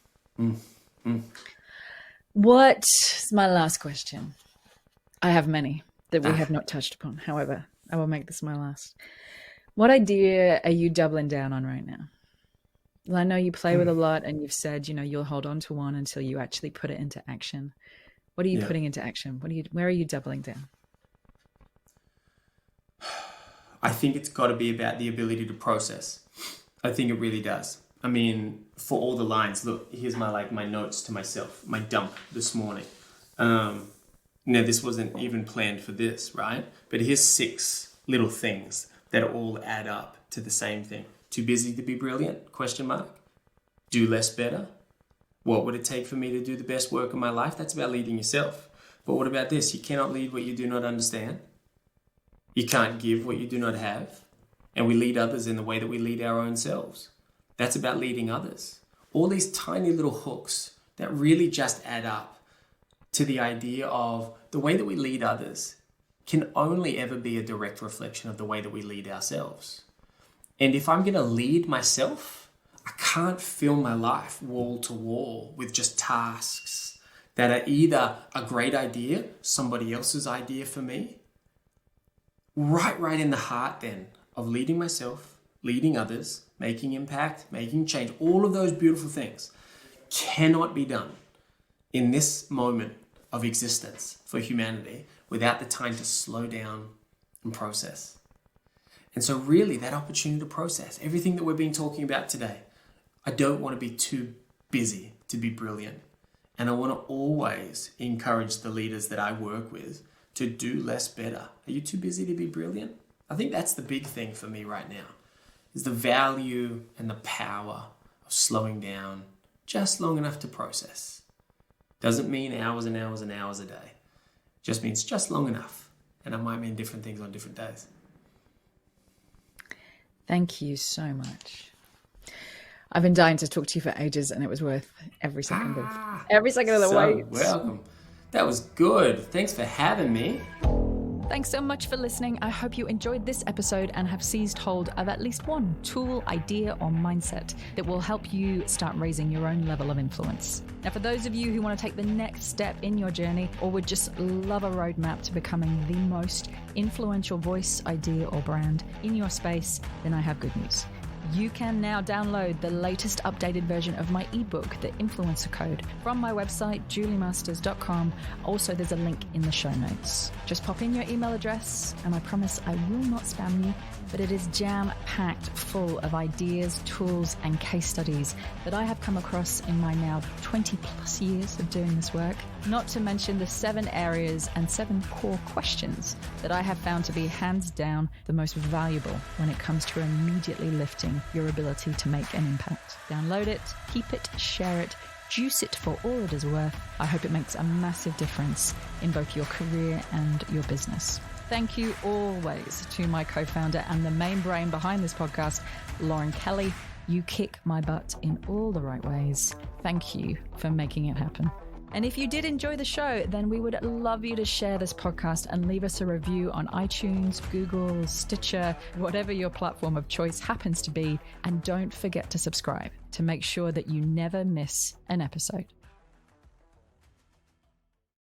What's my last question? I have many that we have not touched upon. However, I will make this my last. What idea are you doubling down on right now? Well, I know you play with a lot and you've said, you'll hold on to one until you actually put it into action. What are you putting into action? Where are you doubling down? I think it's got to be about the ability to process. I think it really does. I mean, for all the lines, look, here's my notes to myself, my dump this morning. Now, this wasn't even planned for this, right? But here's 6 little things that all add up to the same thing. Too busy to be brilliant? ? Do less better? What would it take for me to do the best work of my life? That's about leading yourself. But what about this? You cannot lead what you do not understand. You can't give what you do not have. And we lead others in the way that we lead our own selves. That's about leading others. All these tiny little hooks that really just add up to the idea of the way that we lead others can only ever be a direct reflection of the way that we lead ourselves. And if I'm going to lead myself, I can't fill my life wall to wall with just tasks that are either a great idea, somebody else's idea for me, right in the heart then of leading myself, leading others, making impact, making change. All of those beautiful things cannot be done in this moment of existence for humanity without the time to slow down and process. And so really that opportunity to process everything that we've been talking about today. I don't want to be too busy to be brilliant. And I want to always encourage the leaders that I work with to do less better. Are you too busy to be brilliant? I think that's the big thing for me right now, is the value and the power of slowing down just long enough to process. Doesn't mean hours and hours and hours a day. Just means just long enough. And it might mean different things on different days. Thank you so much. I've been dying to talk to you for ages, and it was worth every second of the wait. Welcome. That was good. Thanks for having me. Thanks so much for listening. I hope you enjoyed this episode and have seized hold of at least one tool, idea, or mindset that will help you start raising your own level of influence. Now, for those of you who want to take the next step in your journey or would just love a roadmap to becoming the most influential voice, idea, or brand in your space, then I have good news. You can now download the latest updated version of my ebook, The Influencer Code, from my website, juliemasters.com. Also, there's a link in the show notes. Just pop in your email address, and I promise I will not spam you, but it is jam-packed full of ideas, tools, and case studies that I have come across in my now 20 plus years of doing this work. Not to mention the 7 areas and 7 core questions that I have found to be hands down the most valuable when it comes to immediately lifting your ability to make an impact. Download it, keep it, share it, juice it for all it is worth. I hope it makes a massive difference in both your career and your business. Thank you always to my co-founder and the main brain behind this podcast, Lauren Kelly. You kick my butt in all the right ways. Thank you for making it happen. And if you did enjoy the show, then we would love you to share this podcast and leave us a review on iTunes, Google, Stitcher, whatever your platform of choice happens to be. And don't forget to subscribe to make sure that you never miss an episode.